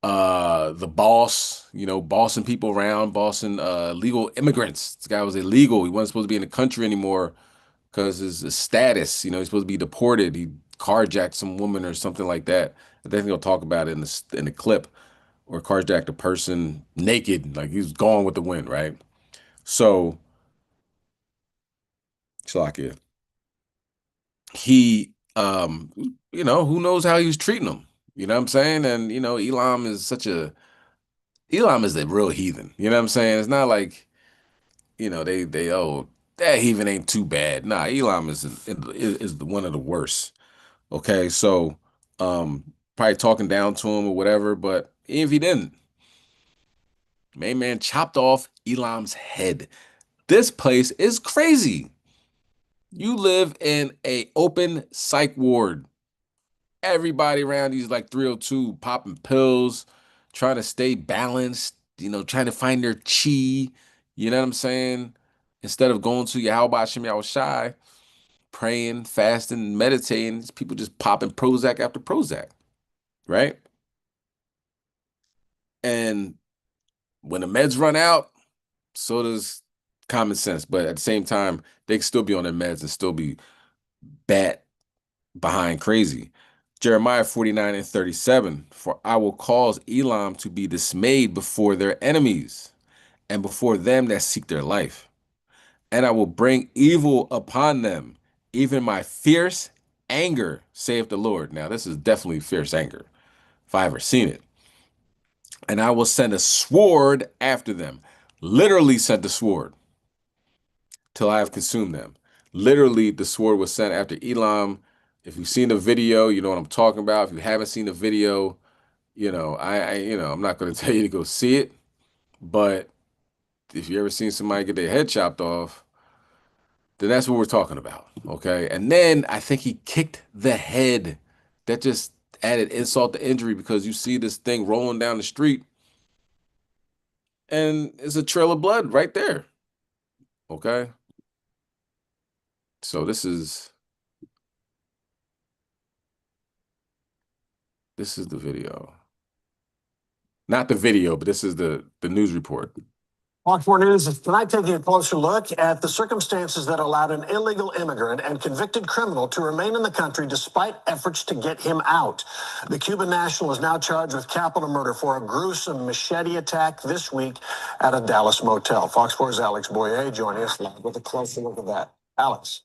the boss, bossing people around, bossing legal immigrants. This guy was illegal. He wasn't supposed to be in the country anymore because his status, he's supposed to be deported. He carjacked some woman or something like that. I think they'll talk about it in the clip, or carjacked a person naked, like he was gone with the wind, right? So, Shalakia, he, who knows how he was treating them? You know what I'm saying? And Elam is the real heathen. You know what I'm saying? It's not like, that heathen ain't too bad. Nah, Elam is one of the worst. Okay, so probably talking down to him or whatever, but even if he didn't, main man chopped off Elam's head. This place is crazy. You live in a open psych ward. Everybody around you is like 302, popping pills, trying to stay balanced, trying to find their chi. You know what I'm saying? Instead of going to Yahweh Shem Yahweh Shai, praying, fasting, meditating. It's people just popping Prozac after Prozac, right? And when the meds run out, so does common sense. But at the same time, they can still be on their meds and still be bat behind crazy. Jeremiah 49:37, for I will cause Elam to be dismayed before their enemies and before them that seek their life. And I will bring evil upon them, even my fierce anger, saith the Lord. Now, this is definitely fierce anger, if I ever seen it. And I will send a sword after them. Literally sent the sword till I have consumed them. Literally, the sword was sent after Elam. If you've seen the video, you know what I'm talking about. If you haven't seen the video, I'm not going to tell you to go see it. But if you ever seen somebody get their head chopped off, then that's what we're talking about, okay? And then I think he kicked the head. That just added insult to injury because you see this thing rolling down the street and it's a trail of blood right there, okay? So this is the video. Not the video, but this is the news report. Fox 4 News is tonight taking a closer look at the circumstances that allowed an illegal immigrant and convicted criminal to remain in the country despite efforts to get him out. The Cuban national is now charged with capital murder for a gruesome machete attack this week at a Dallas motel. Fox 4's Alex Boyer joining us live with a closer look at that. Alex.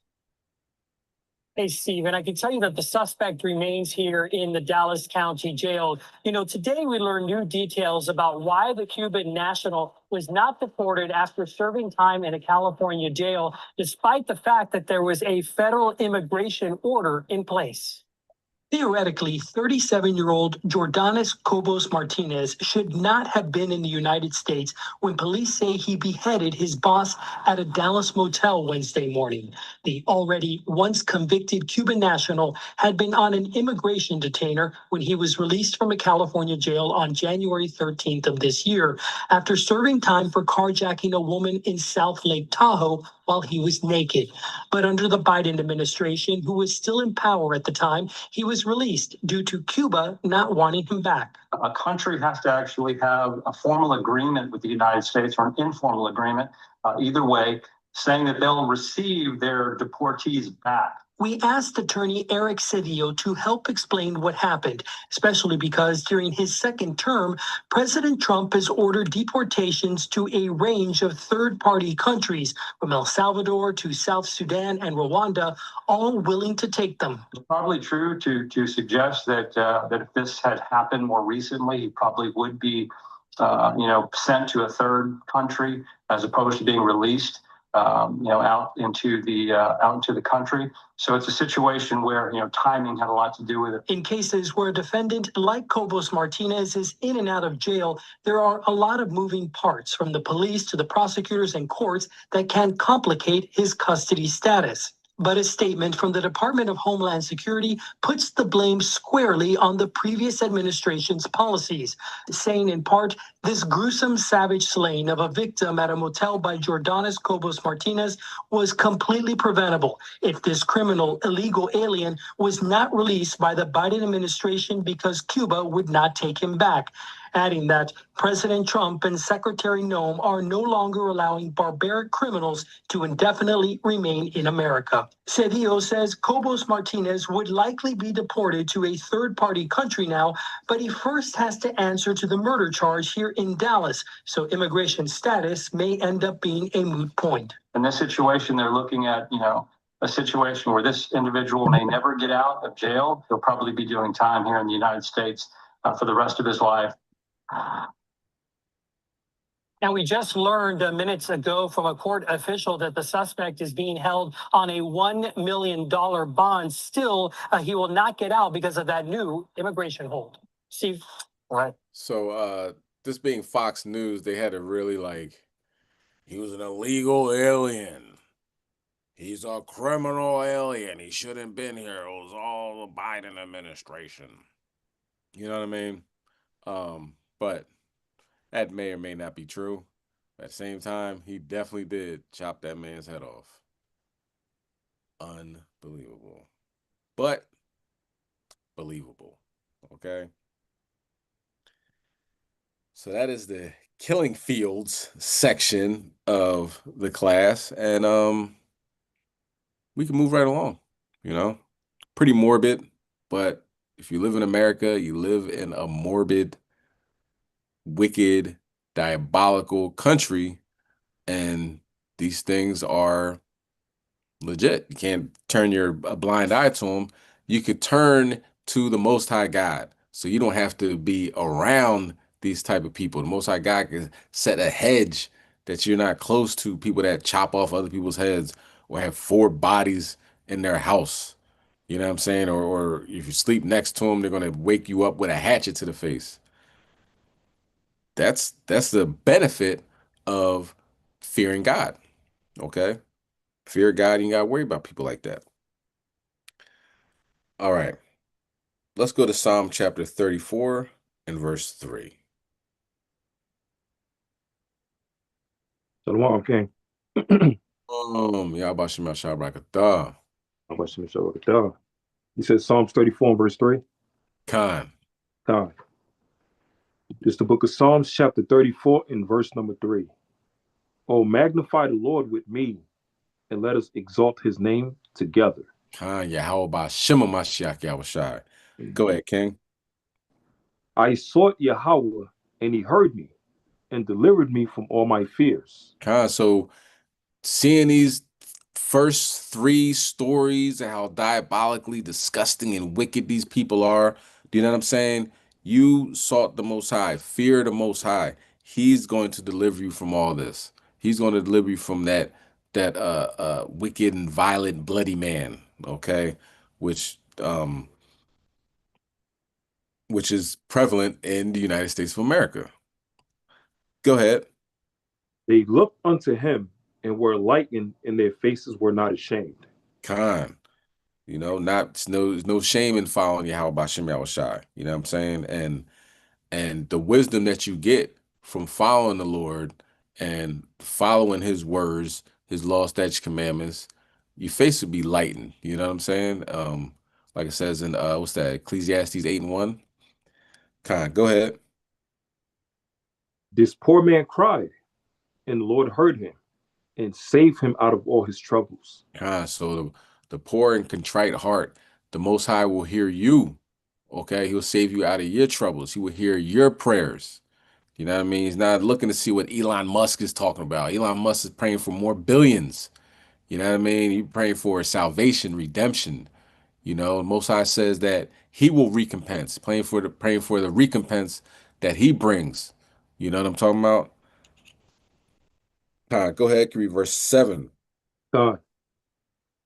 Hey, Steve, and I can tell you that the suspect remains here in the Dallas County Jail. You know, today we learned new details about why the Cuban national was not deported after serving time in a California jail, despite the fact that there was a federal immigration order in place. Theoretically, 37-year-old Jordanis Cobos Martinez should not have been in the United States when police say he beheaded his boss at a Dallas motel Wednesday morning. The already once convicted Cuban national had been on an immigration detainer when he was released from a California jail on January 13th of this year after serving time for carjacking a woman in South Lake Tahoe while he was naked. But under the Biden administration, who was still in power at the time, he was released due to Cuba not wanting him back. A country has to actually have a formal agreement with the United States or an informal agreement, either way, saying that they'll receive their deportees back. We asked attorney Eric Cedillo to help explain what happened, especially because during his second term, President Trump has ordered deportations to a range of third-party countries, from El Salvador to South Sudan and Rwanda, all willing to take them. It's probably true to suggest that that if this had happened more recently, he probably would be, sent to a third country as opposed to being released. Out into the country. So it's a situation where, timing had a lot to do with it. In cases where a defendant like Cobos Martinez is in and out of jail, there are a lot of moving parts from the police to the prosecutors and courts that can complicate his custody status. But a statement from the Department of Homeland Security puts the blame squarely on the previous administration's policies, saying in part, this gruesome savage slaying of a victim at a motel by Jordanis Cobos Martinez was completely preventable if this criminal illegal alien was not released by the Biden administration because Cuba would not take him back. Adding that President Trump and Secretary Noem are no longer allowing barbaric criminals to indefinitely remain in America. Cedillo says Cobos Martinez would likely be deported to a third-party country now, but he first has to answer to the murder charge here in Dallas, so immigration status may end up being a moot point. In this situation, they're looking at, a situation where this individual may never get out of jail. He'll probably be doing time here in the United States for the rest of his life. Now, we just learned minutes ago from a court official that the suspect is being held on a $1 million bond. Still, he will not get out because of that new immigration hold. Steve? All right. So this being Fox News, they had to really he was an illegal alien. He's a criminal alien. He shouldn't been here. It was all the Biden administration. You know what I mean? But that may or may not be true. At the same time, he definitely did chop that man's head off. Unbelievable. But believable. Okay. So that is the killing fields section of the class. And we can move right along, you know. Pretty morbid, but if you live in America, you live in a morbid, wicked, diabolical country, and these things are legit. You can't turn a blind eye to them. You could turn to the Most High God, so you don't have to be around these type of people. The Most High God can set a hedge that you're not close to people that chop off other people's heads or have 4 bodies in their house. You know what I'm saying? Or if you sleep next to them, they're gonna wake you up with a hatchet to the face. That's the benefit of fearing God. Okay? Fear God, you ain't gotta worry about people like that. All right. Let's go to Psalm chapter 34 and verse 3. Shalom, King. Yahbashim Yashabrakatah. He says Psalms 34 and verse 3. Khan. Khan. It's the book of Psalms, chapter 34, and verse number 3. Oh, magnify the Lord with me, and let us exalt his name together. Khan Yahweh Shema Mashiach Yahushai. Go ahead, King. I sought Yahweh, and he heard me, and delivered me from all my fears. Khan, so seeing these first 3 stories and how diabolically disgusting and wicked these people are, do you know what I'm saying? You sought the Most High, fear the Most High. He's going to deliver you from all this. He's going to deliver you from that wicked and violent, bloody man. Okay, which is prevalent in the United States of America. Go ahead. They looked unto him and were lightened, and their faces were not ashamed. Khan. You know, no shame in following Yahweh Bashem Yahushai. You know what I'm saying? And the wisdom that you get from following the Lord and following his words, his law, statutes, commandments, your face would be lightened. You know what I'm saying? Like it says in what's that, Ecclesiastes 8 and 1. Khan, go ahead. This poor man cried, and the Lord heard him and saved him out of all his troubles. Khan, so the poor and contrite heart, the Most High will hear you. Okay, he'll save you out of your troubles. He will hear your prayers. You know what I mean? He's not looking to see what Elon Musk is talking about. Elon Musk is praying for more billions. You know what I mean? He's praying for salvation, redemption. You know, Most High says that he will recompense, praying for the recompense that he brings. You know what I'm talking about? Go ahead, can read verse 7.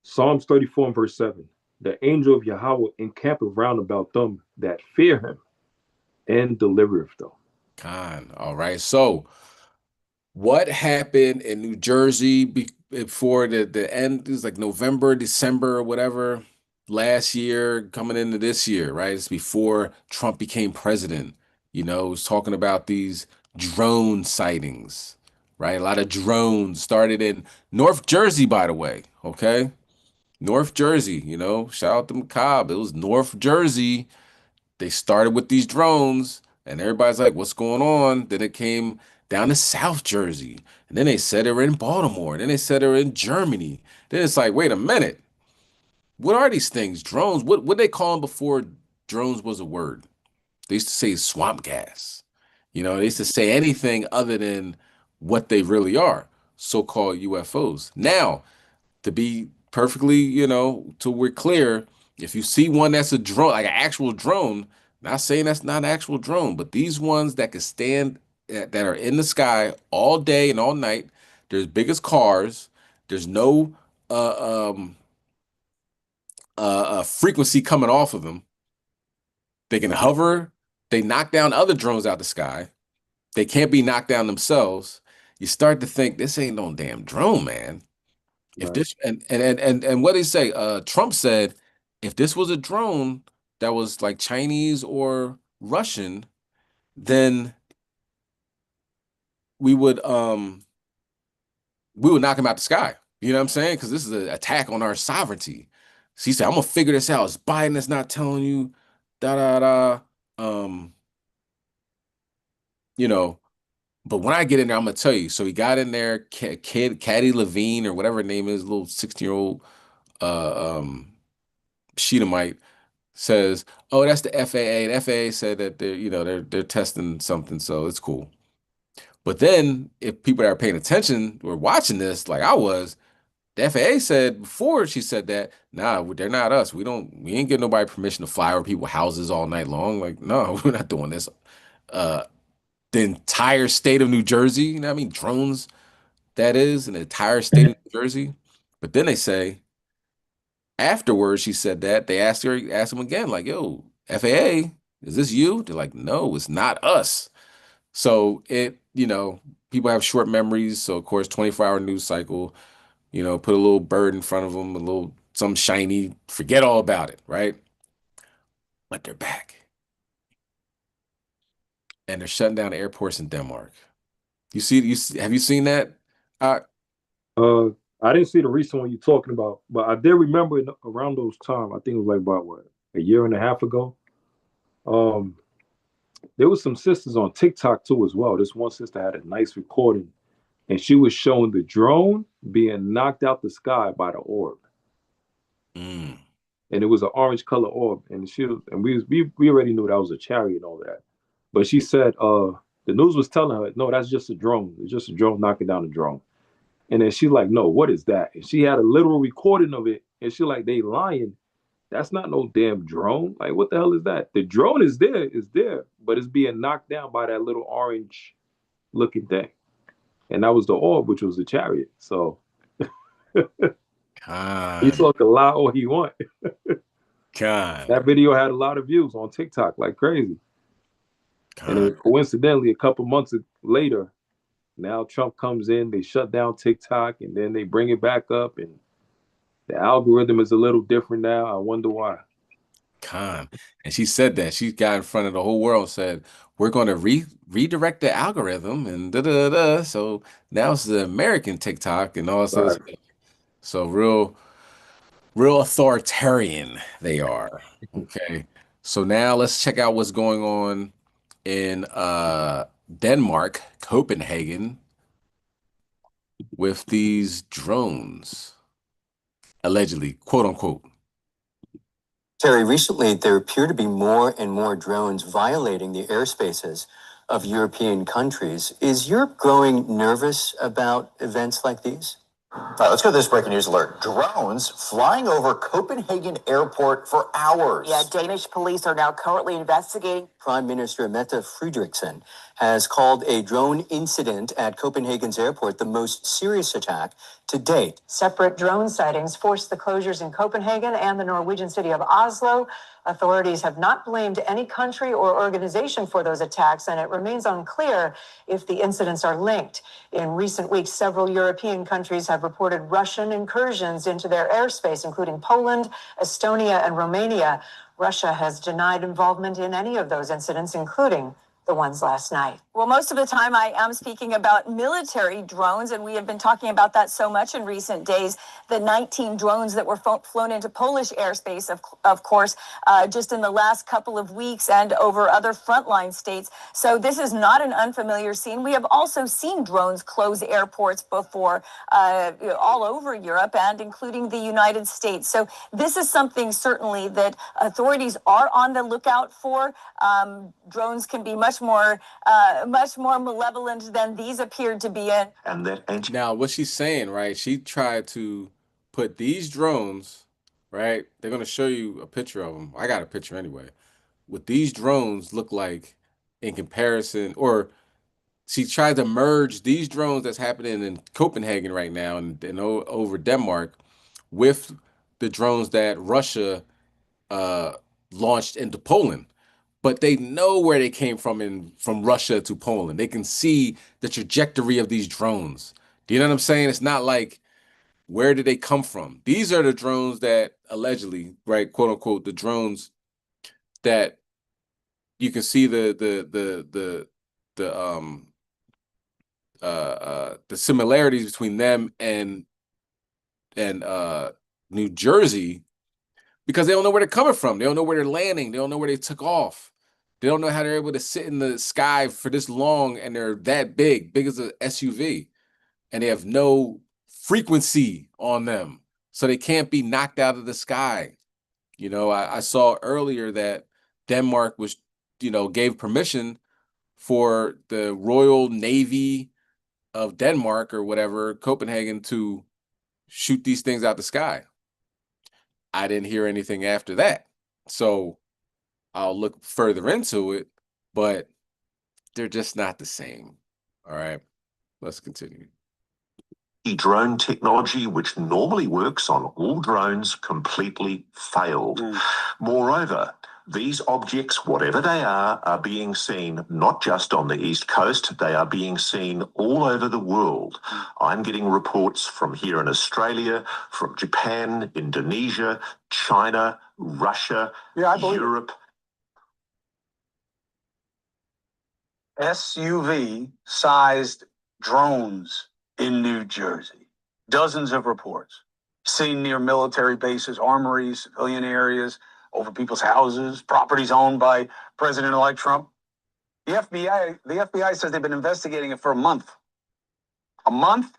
Psalms 34 and verse 7. The angel of Yahweh encampeth round about them that fear him and delivereth them. All right. So what happened in New Jersey before the end? It was like November, December, or whatever, last year, coming into this year, right? It's before Trump became president. You know, it was talking about these drone sightings, right? A lot of drones started in North Jersey, by the way. Okay. North Jersey, you know, shout out to McCobb. It was North Jersey. They started with these drones, and everybody's like, what's going on? Then it came down to South Jersey, and then they said they were in Baltimore, and then they said they were in Germany. Then it's like, wait a minute. What are these things? Drones? What they call them before drones was a word? They used to say swamp gas. You know, they used to say anything other than what they really are, so-called UFOs. Now, to be perfectly, you know, till we're clear, if you see one that's a drone, like an actual drone, not saying that's not an actual drone, but these ones that can stand, that are in the sky all day and all night, there's big as cars, there's no frequency coming off of them. They can hover, they knock down other drones out the sky. They can't be knocked down themselves. You start to think this ain't no damn drone, man. If this and what they say, Trump said, if this was a drone that was like Chinese or Russian, then we would knock him out the sky You know what I'm saying? Because this is an attack on our sovereignty. So he said, I'm gonna figure this out. It's Biden that's not telling you, da da da. You know, but when I get in there, I'm gonna tell you. So he got in there, Caddy Levine or whatever her name is, little 16-year-old Sheetamite says, "Oh, that's the FAA." The FAA said that they're testing something, so it's cool. But then, if people that are paying attention were watching this, like I was, the FAA said before she said that, nah, they're not us. We ain't give nobody permission to fly over people's houses all night long. Like, no, we're not doing this. Uh, the entire state of New Jersey, you know what I mean? Drones, that is, an entire state of New Jersey. But then they say, afterwards, she said that they asked them again, like, yo, FAA, is this you? They're like, no, it's not us. So people have short memories. So of course, 24-hour news cycle, put a little bird in front of them, some shiny, forget all about it, right? But they're back. And they're shutting down airports in Denmark. Have you seen that? I didn't see the recent one you're talking about, but I did remember around those time. I think it was like about a year and a half ago. There was some sisters on TikTok too as well. This one sister had a nice recording, and she was showing the drone being knocked out the sky by the orb. Mm. And it was an orange color orb, and we already knew that was a chariot and all that. But she said the news was telling her, no, that's just a drone. It's just a drone knocking down a drone. And then she's like, no, what is that? And she had a literal recording of it. And she like, they lying. That's not no damn drone. Like, what the hell is that? The drone is there, but it's being knocked down by that little orange looking thing. And that was the orb, which was the chariot. So he talk a lot all he want. That video had a lot of views on TikTok like crazy. And then coincidentally, a couple months later, now Trump comes in, they shut down TikTok, and then they bring it back up, and the algorithm is a little different now. I wonder why. And she said that. She got in front of the whole world and said, we're going to redirect the algorithm and da-da-da-da. So now it's the American TikTok and all this other stuff. So real authoritarian they are. Okay. So now let's check out what's going on in Denmark, Copenhagen, with these drones, allegedly, quote unquote. Terry, recently there appear to be more and more drones violating the airspaces of European countries. Is Europe growing nervous about events like these? All right, let's go to this breaking news alert. Drones flying over Copenhagen airport for hours. Yeah, Danish police are now currently investigating. Prime Minister Mette Frederiksen has called a drone incident at Copenhagen's airport the most serious attack to date. Separate drone sightings forced the closures in Copenhagen and the Norwegian city of Oslo. Authorities have not blamed any country or organization for those attacks, and it remains unclear if the incidents are linked. In recent weeks, several European countries have reported Russian incursions into their airspace, including Poland, Estonia, and Romania. Russia has denied involvement in any of those incidents, including the ones last night. Well, most of the time I am speaking about military drones, and we have been talking about that so much in recent days. The 19 drones that were flown into Polish airspace, of course, just in the last couple of weeks and over other frontline states. So this is not an unfamiliar scene. We have also seen drones close airports before all over Europe and including the United States. So this is something certainly that authorities are on the lookout for. Drones can be much more malevolent than these appeared to be in. Now, what she's saying, right? She tried to put these drones, right? They're going to show you a picture of them. I got a picture anyway. What these drones look like in comparison, or she tried to merge these drones that's happening in Copenhagen right now and over Denmark with the drones that Russia launched into Poland. But they know where they came from Russia to Poland. They can see the trajectory of these drones. Do you know what I'm saying? It's not like, where did they come from? These are the drones that allegedly, right, quote unquote, the drones that you can see the similarities between them and New Jersey because they don't know where they're coming from. They don't know where they're landing. They don't know where they took off. They don't know how they're able to sit in the sky for this long and they're that big as a SUV, and they have no frequency on them. So they can't be knocked out of the sky. You know, I saw earlier that Denmark was, gave permission for the Royal Navy of Denmark or whatever, Copenhagen, to shoot these things out the sky. I didn't hear anything after that. So I'll look further into it, but they're just not the same. All right, let's continue. Drone technology, which normally works on all drones, completely failed. Moreover, these objects, whatever they are being seen not just on the East Coast, they are being seen all over the world. I'm getting reports from here in Australia, from Japan, Indonesia, China, Russia, Europe. SUV-sized drones in New Jersey. Dozens of reports seen near military bases, armories, civilian areas, over people's houses, properties owned by President-elect Trump. The FBI says they've been investigating it for a month. A month?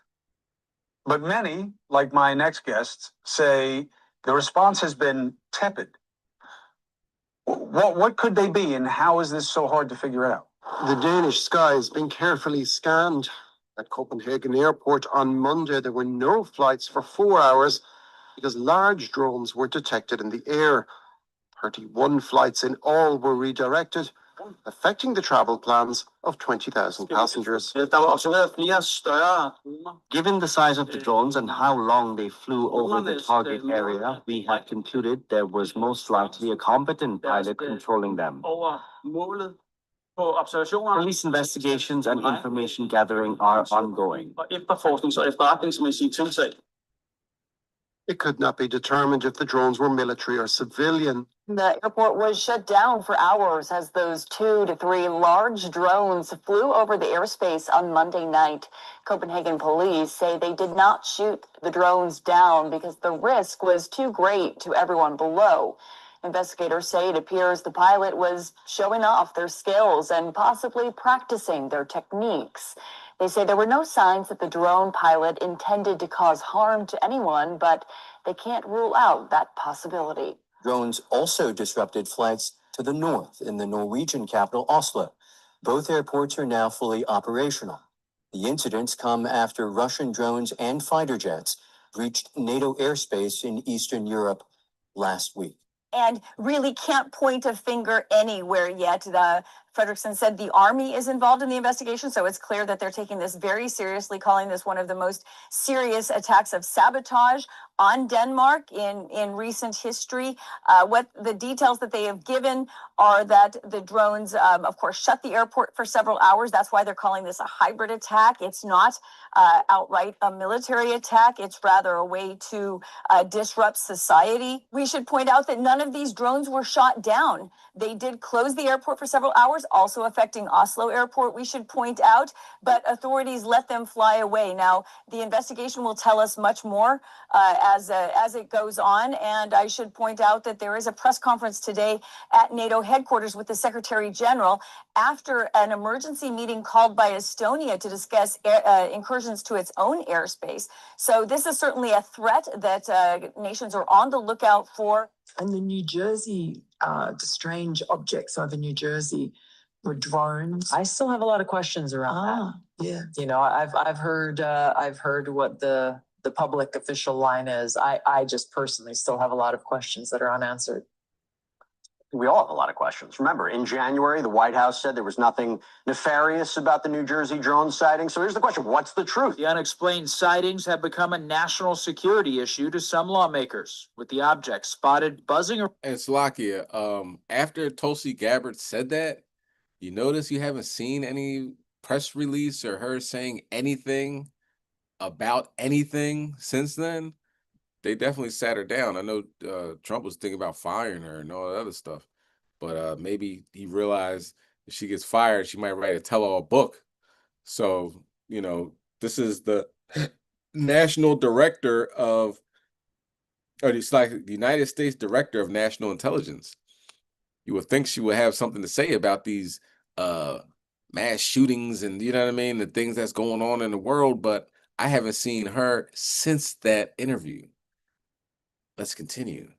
But many, like my next guests, say the response has been tepid. What could they be, and how is this so hard to figure out? The Danish sky has been carefully scanned. At Copenhagen Airport on Monday, there were no flights for 4 hours because large drones were detected in the air. 31 flights in all were redirected, affecting the travel plans of 20,000 passengers. Given the size of the drones and how long they flew over the target area, we have concluded there was most likely a competent pilot controlling them. Police investigations and information gathering are ongoing. It could not be determined if the drones were military or civilian. The airport was shut down for hours as those 2 to 3 large drones flew over the airspace on Monday night. Copenhagen police say they did not shoot the drones down because the risk was too great to everyone below. Investigators say it appears the pilot was showing off their skills and possibly practicing their techniques. They say there were no signs that the drone pilot intended to cause harm to anyone, but they can't rule out that possibility. Drones also disrupted flights to the north in the Norwegian capital, Oslo. Both airports are now fully operational. The incidents come after Russian drones and fighter jets breached NATO airspace in Eastern Europe last week. And really can't point a finger anywhere yet. Fredrickson said the Army is involved in the investigation, so it's clear that they're taking this very seriously, calling this one of the most serious attacks of sabotage on Denmark in recent history. What the details that they have given are that the drones, of course, shut the airport for several hours. That's why they're calling this a hybrid attack. It's not outright a military attack. It's rather a way to disrupt society. We should point out that none of these drones were shot down. They did close the airport for several hours, also affecting Oslo Airport, we should point out, but authorities let them fly away. Now, the investigation will tell us much more as it goes on, and I should point out that there is a press conference today at NATO headquarters with the Secretary General after an emergency meeting called by Estonia to discuss incursions to its own airspace. So this is certainly a threat that nations are on the lookout for. And the New Jersey, the strange objects over New Jersey were drones. I still have a lot of questions around that. Yeah. You know, I've heard what the public official line is. I just personally still have a lot of questions that are unanswered. We all have a lot of questions. Remember, in January, the White House said there was nothing nefarious about the New Jersey drone sighting. So here's the question. What's the truth? The unexplained sightings have become a national security issue to some lawmakers, with the object spotted buzzing around. And Slovakia, after Tulsi Gabbard said that, you notice you haven't seen any press release or her saying anything about anything since then. They definitely sat her down. I know Trump was thinking about firing her and all that other stuff, but maybe he realized if she gets fired, she might write a tell-all book. So, you know, this is the national director of Or it's like the United States Director of National Intelligence. You would think she would have something to say about these mass shootings and, you know what I mean, the things that's going on in the world, but I haven't seen her since that interview. Let's continue.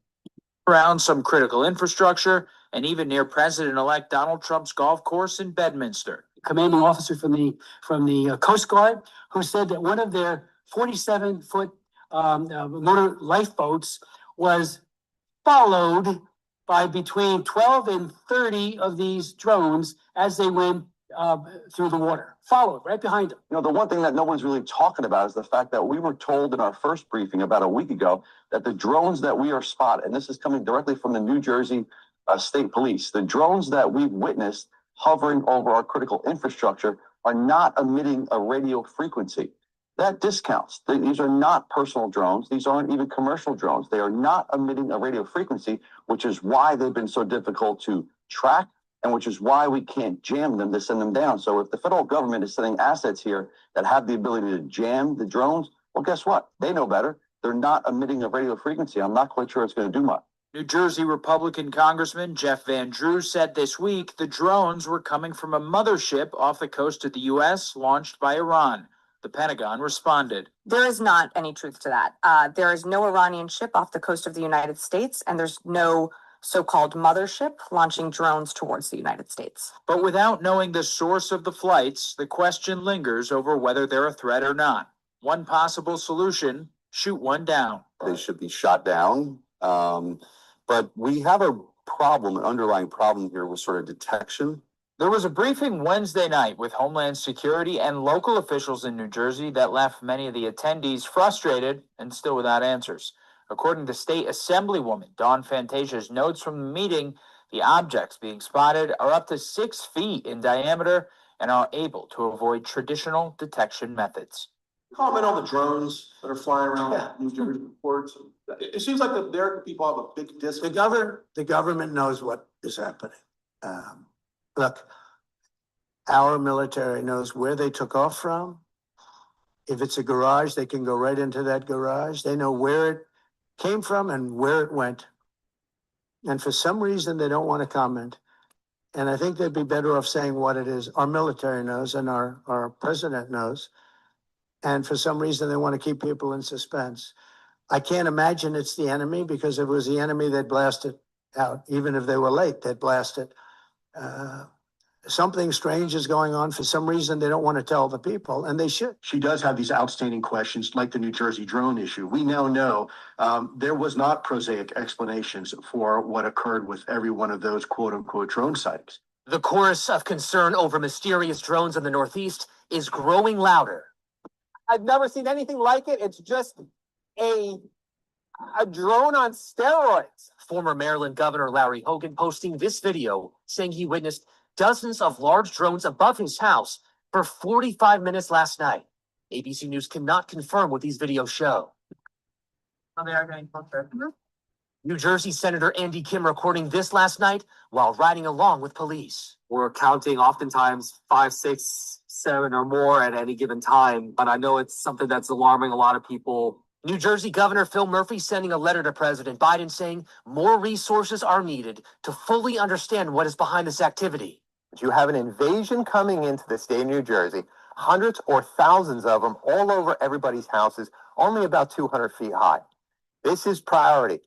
Around some critical infrastructure and even near President-elect Donald Trump's golf course in Bedminster. Commanding officer from the Coast Guard, who said that one of their 47-foot motor lifeboats was followed by between 12 and 30 of these drones as they went through the water, followed right behind them. You know, the one thing that no one's really talking about is the fact that we were told in our first briefing about a week ago that the drones that we are spotting, and this is coming directly from the New Jersey State Police, the drones that we've witnessed hovering over our critical infrastructure are not emitting a radio frequency. That discounts. These are not personal drones. These aren't even commercial drones. They are not emitting a radio frequency, which is why they've been so difficult to track and which is why we can't jam them to send them down. So if the federal government is sending assets here that have the ability to jam the drones, well, guess what? They know better. They're not emitting a radio frequency. I'm not quite sure it's going to do much. New Jersey Republican Congressman Jeff Van Drew said this week the drones were coming from a mothership off the coast of the U.S. launched by Iran. The Pentagon responded. There is not any truth to that. There is no Iranian ship off the coast of the United States, and there's no so-called mothership launching drones towards the United States. But without knowing the source of the flights, the question lingers over whether they're a threat or not. One possible solution, shoot one down. They should be shot down. But we have a problem, an underlying problem here with sort of detection. There was a briefing Wednesday night with Homeland Security and local officials in New Jersey that left many of the attendees frustrated and still without answers. According to State Assemblywoman Dawn Fantasia's notes from the meeting, the objects being spotted are up to 6 feet in diameter and are able to avoid traditional detection methods. Comment on the drones that are flying around New Jersey ports. It seems like the American people have a big disconnect. The government knows what is happening. Look, our military knows where they took off from. If it's a garage, they can go right into that garage. They know where it came from and where it went. And for some reason, they don't want to comment. And I think they'd be better off saying what it is. Our military knows and our president knows. And for some reason, they want to keep people in suspense. I can't imagine it's the enemy, because if it was the enemy, they'd blast it out. Even if they were late, they'd blast it. Something strange is going on. For some reason, they don't want to tell the people, and they should. She does have these outstanding questions, like the New Jersey drone issue. We now know there was not prosaic explanations for what occurred with every one of those quote-unquote drone sightings. The chorus of concern over mysterious drones in the Northeast is growing louder. I've never seen anything like it. It's just a drone on steroids. Former Maryland Governor Larry Hogan posting this video saying he witnessed dozens of large drones above his house for 45 minutes last night. ABC News cannot confirm what these videos show. They are getting closer. New Jersey Senator Andy Kim recording this last night while riding along with police. We're counting oftentimes 5, 6, 7 or more at any given time, but I know it's something that's alarming a lot of people. New Jersey Governor Phil Murphy sending a letter to President Biden saying more resources are needed to fully understand what is behind this activity. You have an invasion coming into the state of New Jersey, hundreds or thousands of them all over everybody's houses, only about 200 feet high. This is priority.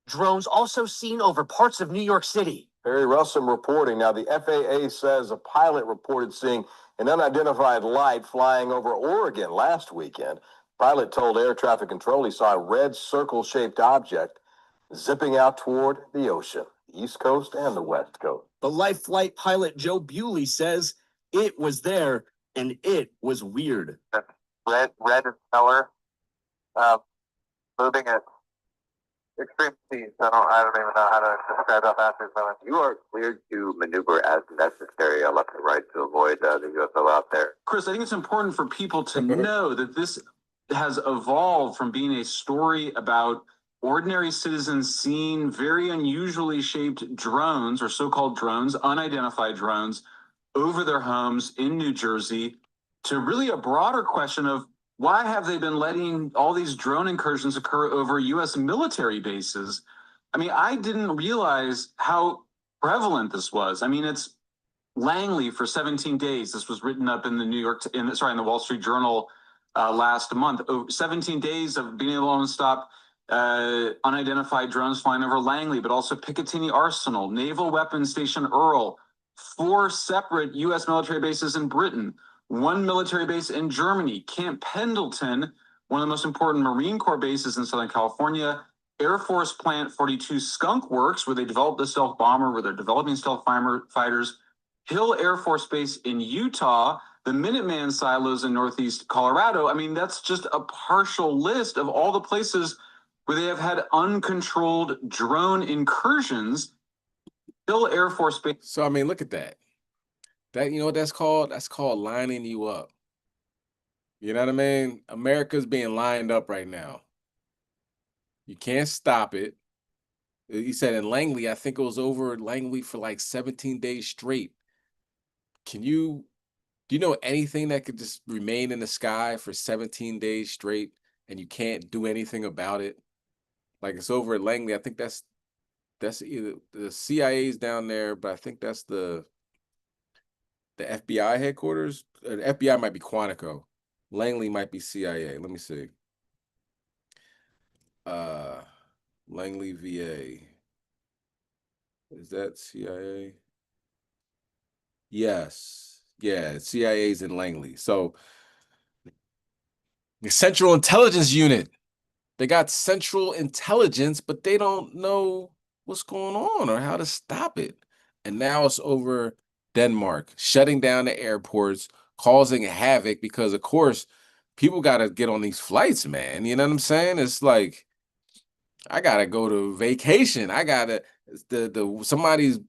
Drones also seen over parts of New York City. Harry Russell reporting. Now, the FAA says a pilot reported seeing an unidentified light flying over Oregon last weekend. Pilot told air traffic control he saw a red circle-shaped object zipping out toward the ocean, the East Coast and the West Coast. But Life Flight pilot Joe Bewley says it was there and it was weird. Red in color, moving at extreme speeds. I don't even know how to describe how fast it's going. You are cleared to maneuver as necessary left and right to avoid the UFO out there. Chris, I think it's important for people to know that this has evolved from being a story about ordinary citizens seeing very unusually shaped drones, or so-called drones, unidentified drones, over their homes in New Jersey, to really a broader question of why have they been letting all these drone incursions occur over U.S. military bases? I mean, I didn't realize how prevalent this was. I mean, it's Langley for 17 days. This was written up in the in the Wall Street Journal last month. 17 days of being able to stop unidentified drones flying over Langley, but also Picatinny Arsenal, Naval Weapons Station Earl, 4 separate U.S. military bases in Britain, 1 military base in Germany, Camp Pendleton, one of the most important Marine Corps bases in Southern California, Air Force Plant 42 Skunk Works, where they developed the stealth bomber, where they're developing stealth fighters, Hill Air Force Base in Utah, the Minuteman silos in Northeast Colorado. I mean, that's just a partial list of all the places where they have had uncontrolled drone incursions. Hill Air Force Base. So, I mean, look at that. That, you know what that's called? That's called lining you up. You know what I mean? America's being lined up right now. You can't stop it. You said in Langley, I think it was over Langley for like 17 days straight. Do you know anything that could just remain in the sky for 17 days straight and you can't do anything about it? Like, it's over at Langley. I think that's either the CIA's down there, but I think that's the FBI headquarters. The FBI might be Quantico. Langley might be CIA. Let me see. Langley, VA. Is that CIA? Yes. Yeah, CIA's in Langley. So the Central Intelligence Unit. They got Central Intelligence, but they don't know what's going on or how to stop it. And now it's over Denmark, shutting down the airports, causing havoc because, of course, people got to get on these flights, man. You know what I'm saying? It's like, I got to go to vacation. I got to, somebody's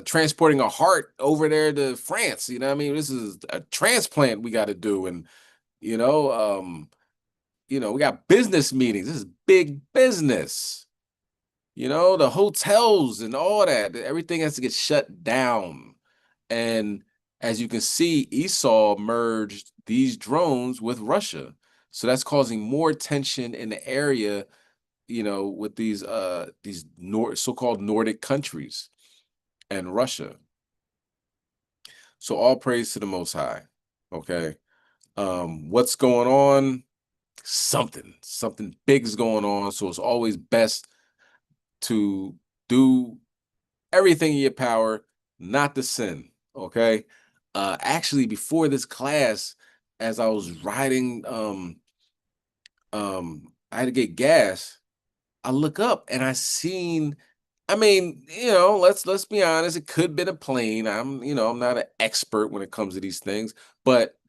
transporting a heart over there to France. You know what I mean? This is a transplant we got to do. And, we got business meetings. This is big business. The hotels and all that, everything has to get shut down. And as you can see, Esau merged these drones with Russia. So that's causing more tension in the area, with these so-called Nordic countries and Russia. So all praise to the Most High. Okay. What's going on? Something big is going on. So it's always best to do everything in your power not to sin. Okay. Actually, before this class, as I was riding, I had to get gas. I look up and let's be honest, it could have been a plane. I'm not an expert when it comes to these things, but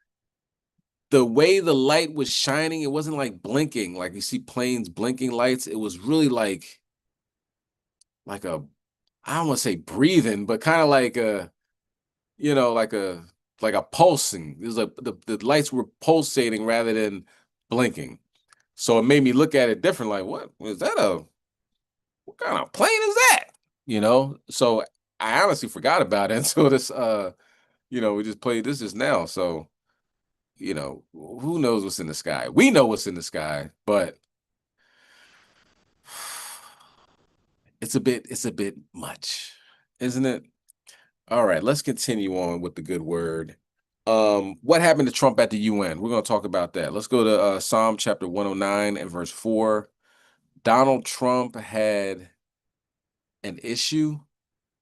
the way the light was shining, it wasn't like blinking, like you see planes blinking lights. It was really like I don't want to say breathing, but kind of like like a pulsing. It was like the lights were pulsating rather than blinking. So it made me look at it different. Like, what what kind of plane is that? So I honestly forgot about it until this, we just played this just now. So, who knows what's in the sky? We know what's in the sky, but it's a bit much, isn't it? All right, let's continue on with the good word. What happened to Trump at the UN? We're going to talk about that. Let's go to Psalm chapter 109 and verse 4. Donald Trump had an issue,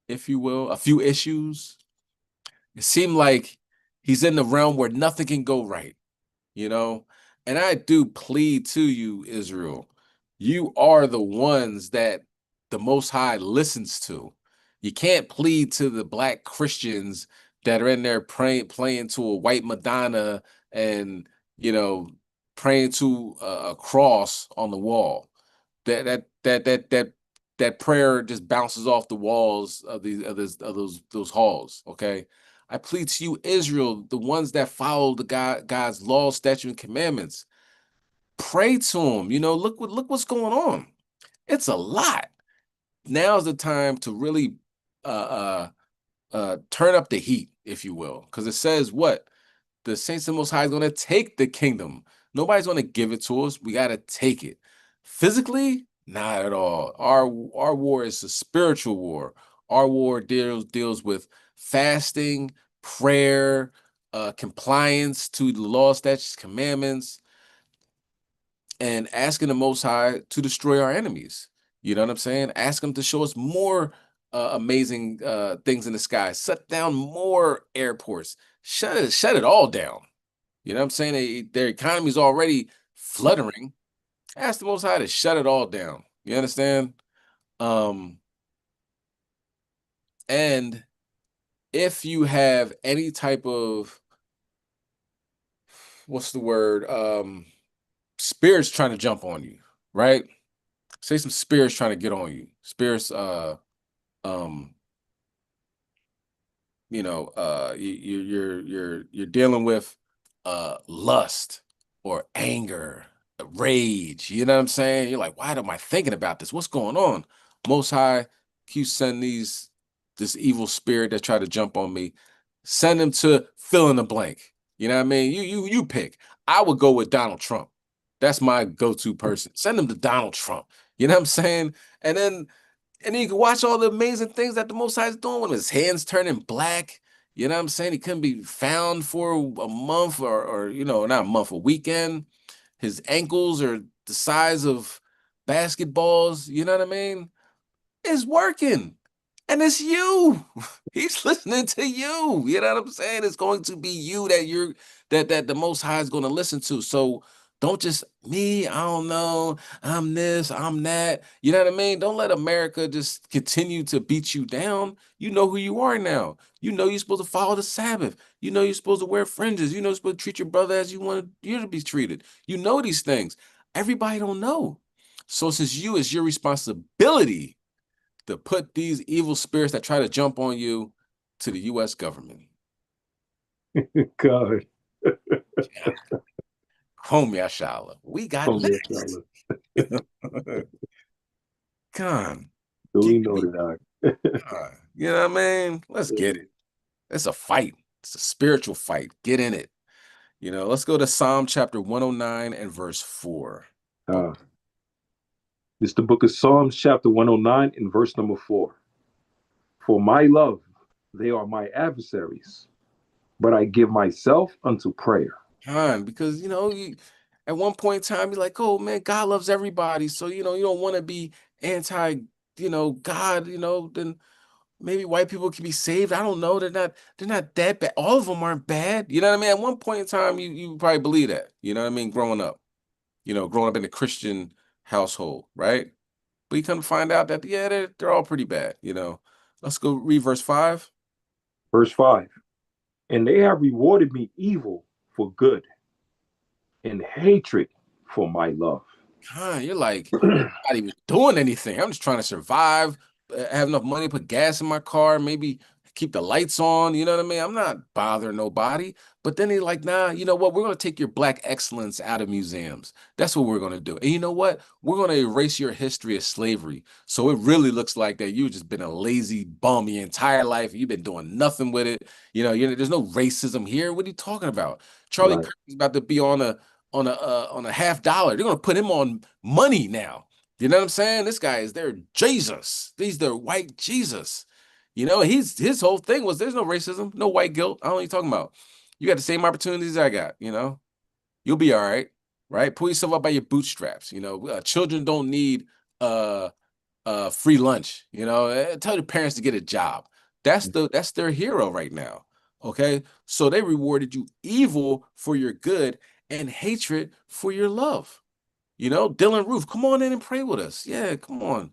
if you will, a few issues. It seemed like he's in the realm where nothing can go right, And I do plead to you, Israel. You are the ones that the Most High listens to. You can't plead to the Black Christians that are in there playing to a white Madonna and, praying to a cross on the wall. That prayer just bounces off the walls of those halls. Okay. I plead to you, Israel, the ones that follow God's law, statute, and commandments. Pray to him. Look what's going on. It's a lot. Now's the time to really turn up the heat, if you will, because it says what? the saints of the Most High is going to take the kingdom. Nobody's going to give it to us. We got to take it. Physically, not at all. Our war is a spiritual war. Our war deals with fasting, prayer, compliance to the law, statutes, commandments, and asking the Most High to destroy our enemies. You know what I'm saying? Ask him to show us more amazing things in the sky. Shut down more airports. Shut it all down. You know what I'm saying? Their economy is already fluttering. Ask the Most High to shut it all down. You understand? And if you have any type of, what's the word? Spirits trying to jump on you, right? Say some spirits trying to get on you. Spirits, you're dealing with lust or anger, rage. You know what I'm saying? You're like, why am I thinking about this? What's going on? Most High, you send this evil spirit that tried to jump on me. Send them to fill in the blank. You know what I mean? You pick. I would go with Donald Trump. That's my go-to person. Send them to Donald Trump. You know what I'm saying? And then you can watch all the amazing things that the Most High is doing when his hands turning black. You know what I'm saying? He couldn't be found for a month or not a month, a weekend. His ankles are the size of basketballs. You know what I mean? It's working. And it's you. He's listening to you. You know what I'm saying? It's going to be you that the Most High is going to listen to. So don't just me, I don't know, I'm this, I'm that. You know what I mean? Don't let America just continue to beat you down. You know who you are now. You know you're supposed to follow the Sabbath. You know you're supposed to wear fringes. You know you're supposed to treat your brother as you want you to be treated. You know these things. Everybody don't know. So since it's your responsibility to put these evil spirits that try to jump on you to the U.S. government. God. Home Yashala. We got this. Con. Do we know that? You know what I mean? Let's get it. It's a fight. It's a spiritual fight. Get in it. You know, let's go to Psalm chapter 109 and verse 4. It's the book of Psalms chapter 109 and verse number 4. For my love, they are my adversaries, but I give myself unto prayer. Because, at one point in time, you're like, oh, man, God loves everybody. So, you don't want to be anti, God, then maybe white people can be saved. I don't know. They're not that bad. All of them aren't bad. You know what I mean? At one point in time, you probably believe that, you know what I mean? Growing up in a Christian household, right? But you come to find out that, yeah, they're all pretty bad, Let's go read verse 5. Verse 5. And they have rewarded me evil for good and hatred for my love. You're like, I'm not even doing anything. I'm just trying to survive, have enough money to put gas in my car, maybe keep the lights on. You know what I mean? I'm not bothering nobody. But then they're like, nah, you know what? We're going to take your black excellence out of museums. That's what we're going to do. And you know what? We're going to erase your history of slavery. So it really looks like that you've just been a lazy bum your entire life. You've been doing nothing with it. There's no racism here. What are you talking about? Charlie Kirk is about to be on a $50. They're going to put him on money now. You know what I'm saying? This guy is their Jesus. He's their white Jesus. His whole thing was there's no racism, no white guilt. I don't know what you're talking about. You got the same opportunities I got, You'll be all right, right? Pull yourself up by your bootstraps. Children don't need free lunch, Tell your parents to get a job. That's their hero right now. Okay? So they rewarded you evil for your good and hatred for your love. Dylan Roof, come on in and pray with us. Yeah, come on.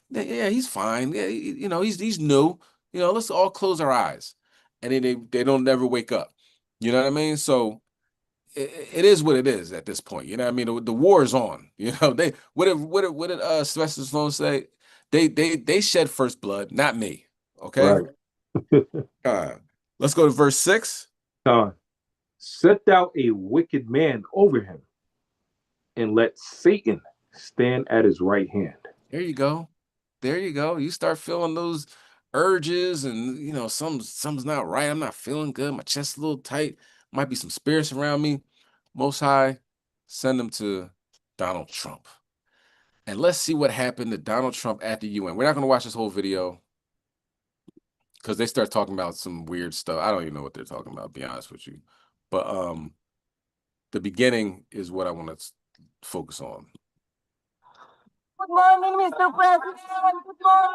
Yeah, he's fine. Yeah, he's new. Let's all close our eyes. And then they don't never wake up. You know what I mean? So it is what it is at this point. You know what I mean? The war is on. What did Sylvester Stallone say? They shed first blood, not me. Okay. Right. Let's go to verse 6. Set thou a wicked man over him, and let Satan stand at his right hand. There you go. You start feeling those urges and, something's not right. I'm not feeling good. My chest's a little tight. might be some spirits around me. Most High, send them to Donald Trump. And let's see what happened to Donald Trump at the UN. We're not going to watch this whole video because they start talking about some weird stuff. I don't even know what they're talking about, to be honest with you. But the beginning is what I want to focus on. Good morning, Mr. President. Good morning.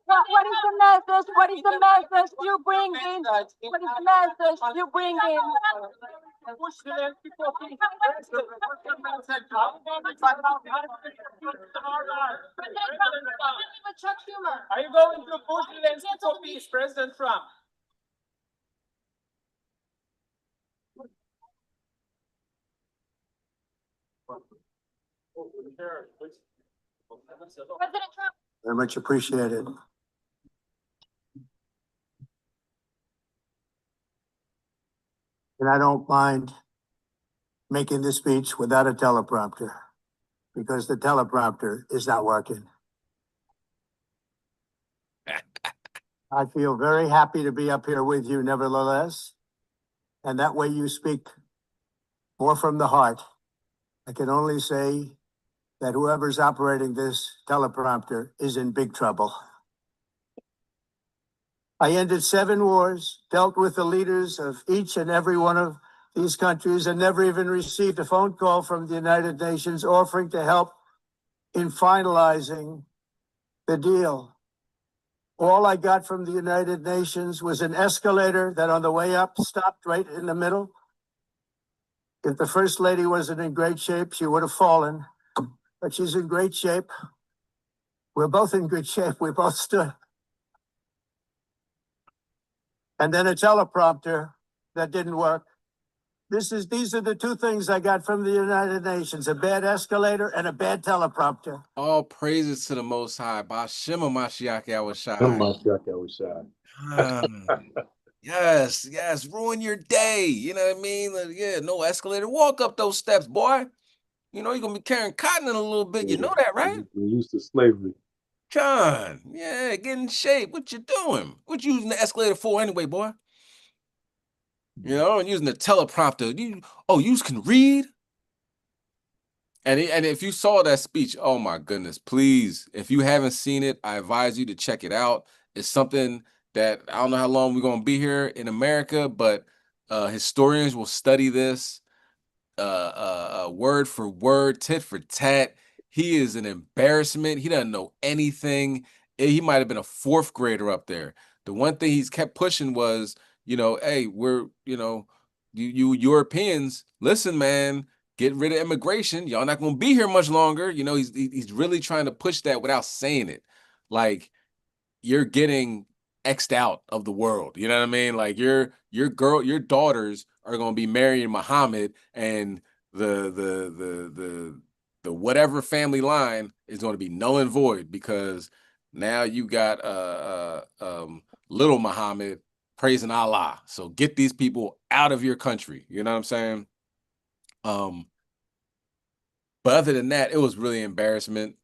What is the message? What is the message you bring in? What is the message you bring in? Are you going to push Zelensky for peace, President Trump? President Trump. Very much appreciated. And I don't mind making this speech without a teleprompter because the teleprompter is not working. I feel very happy to be up here with you nevertheless. And that way you speak more from the heart. I can only say that whoever's operating this teleprompter is in big trouble. I ended 7 wars, dealt with the leaders of each and every one of these countries, and never even received a phone call from the United Nations offering to help in finalizing the deal. All I got from the United Nations was an escalator that on the way up stopped right in the middle. If the First Lady wasn't in great shape, she would have fallen, but she's in great shape. We're both in good shape. We both stood. And then a teleprompter that didn't work. These are the 2 things I got from the United Nations, a bad escalator and a bad teleprompter. All praises to the Most High. Bashima Mashiach Yahushai. Mashiach Yahushai. Yes. Ruin your day. You know what I mean? Like, yeah, no escalator. Walk up those steps, boy. You know, you're going to be carrying cotton in a little bit. You know that, right? We're used to slavery. John, yeah, get in shape. What you doing? What you using the escalator for anyway, boy? You know, and using the teleprompter. You can read? And if you saw that speech, oh my goodness, please, if you haven't seen it, I advise you to check it out. It's something that I don't know how long we're going to be here in America, but historians will study this word for word, tit for tat. He is an embarrassment. He doesn't know anything. He might have been a 4th grader up there. The one thing he's kept pushing was, hey, we're, you Europeans, listen, man, get rid of immigration. Y'all not going to be here much longer. He's really trying to push that without saying it. Like, you're getting X'd out of the world. You know what I mean? Like, your daughters are going to be marrying Muhammad, and the whatever family line is going to be null and void because now you got little Muhammad praising Allah. So get these people out of your country. You know what I'm saying? But other than that, it was really embarrassment,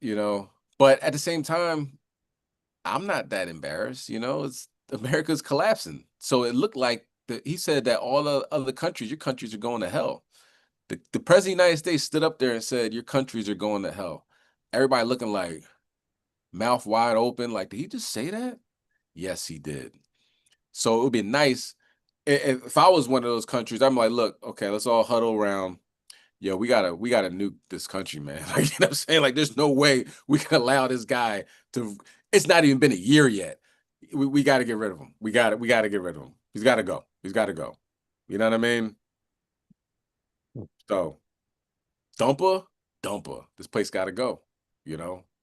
But at the same time, I'm not that embarrassed, It's America's collapsing. So it looked like he said that all the other countries, your countries are going to hell. The president of the United States stood up there and said, your countries are going to hell. Everybody looking like mouth wide open. Like, did he just say that? Yes, he did. So it would be nice if I was one of those countries. I'm like, look, okay, let's all huddle around. Yo, we gotta nuke this country, man. Like, you know what I'm saying? Like, there's no way we can allow this guy to. It's not even been a year yet. We got to get rid of him. We got to get rid of him. He's got to go. He's got to go. You know what I mean? So, dumper. This place got to go.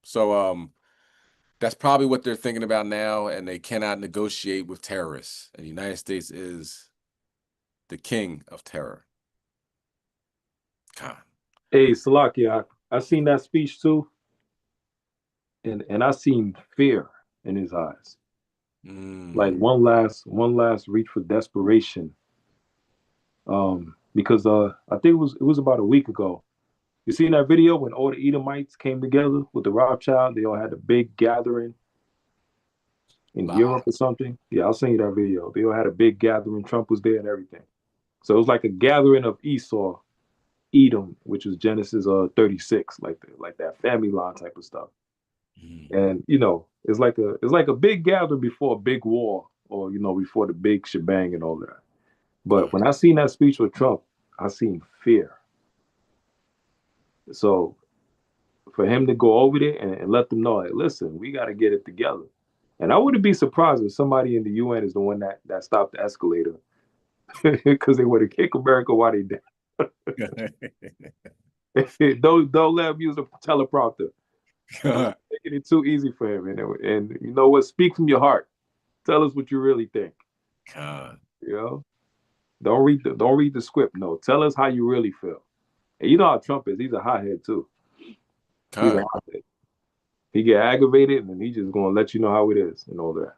So that's probably what they're thinking about now, and they cannot negotiate with terrorists. And the United States is the king of terror. God. Hey, Salakia, I seen that speech too, and I seen fear in his eyes. Like one last reach for desperation. Because I think it was about a week ago. You seen that video when all the Edomites came together with the Rothschild? They all had a big gathering. in Wow. Europe or something. Yeah, I'll send you that video. They all had a big gathering. Trump was there and everything. So it was like a gathering of Esau, Edom, which was Genesis 36, like that family line type of stuff. And you know, it's like a big gathering before a big war, or you know, before the big shebang and all that. But when I seen that speech with Trump, I seen fear. So for him to go over there and let them know, like, listen, we got to get it together. And I wouldn't be surprised if somebody in the UN is the one that stopped the escalator because they would have kicked America while they did. don't let him use a teleprompter. Making it too easy for him. And you know what? Speak from your heart. Tell us what you really think. You know, don't read the script. No, tell us how you really feel. And you know how Trump is. He's a hothead too. He's a hothead. He get aggravated and then he just gonna let you know how it is and all that.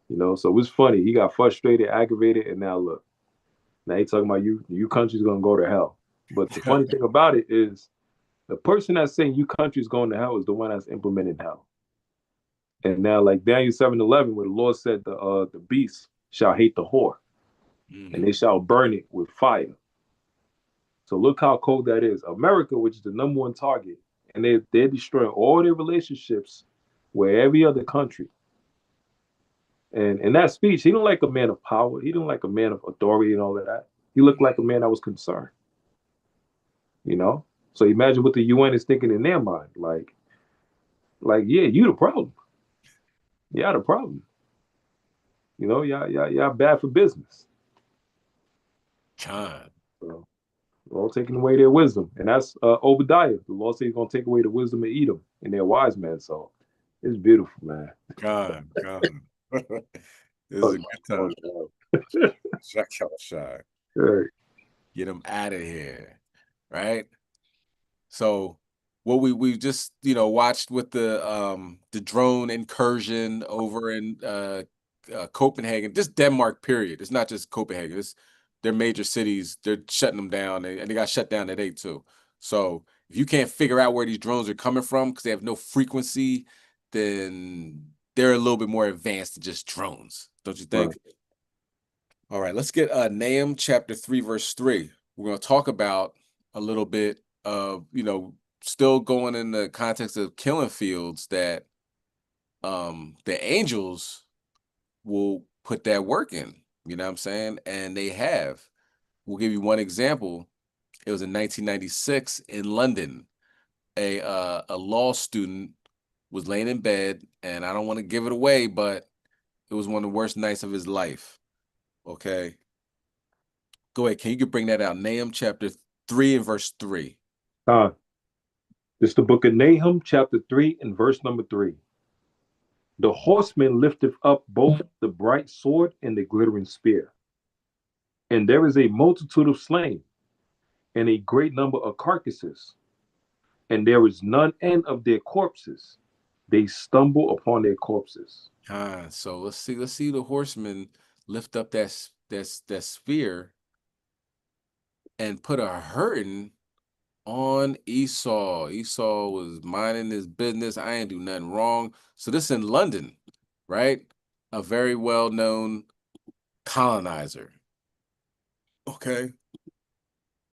You know, so it's funny. He got frustrated, aggravated, and now look. Now he's talking about you country's gonna go to hell. But the funny thing about it is the person that's saying you country's going to hell is the one that's implementing hell. And now, like Daniel 7:11, where the Lord said the beast shall hate the whore, and they shall burn it with fire. So look how cold that is. America, which is the #1 target, and they're destroying all their relationships with every other country. And in that speech, he didn't like a man of power. He didn't like a man of authority and all of that. He looked like a man that was concerned. You know? So imagine what the UN is thinking in their mind. Like, yeah, you the problem. Y'all the problem. You know, y'all bad for business. So, Lord taking away their wisdom. And that's Obadiah. The Lord said he's going to take away the wisdom of Edom and their wise men. So it's beautiful, man. This is a good time. Check out shy. Get them out of here. Right? So what we just, you know, watched with the drone incursion over in Copenhagen, just Denmark, period. It's not just Copenhagen. It's their major cities. They're shutting them down, and they got shut down today too. So if you can't figure out where these drones are coming from because they have no frequency, then they're a little bit more advanced than just drones, don't you think? Right. All right, let's get Nahum chapter 3, verse 3. We're going to talk about a little bit of, you know, still going in the context of killing fields, that the angels will put that work in, you know what I'm saying? And they have. We'll give you one example. It was in 1996 in London. A law student was laying in bed, and I don't want to give it away, but it was one of the worst nights of his life. Okay. Go ahead. Can you bring that out? Nahum chapter 3 and verse 3. This is the book of Nahum, chapter 3 and verse number 3. The horseman lifteth up both the bright sword and the glittering spear. And there is a multitude of slain, and a great number of carcasses. And there is none end of their corpses. They stumble upon their corpses. So let's see the horseman lift up that spear and put a hurting on Esau. Esau was minding his business. I ain't do nothing wrong. So this in London, right? A very well-known colonizer. Okay.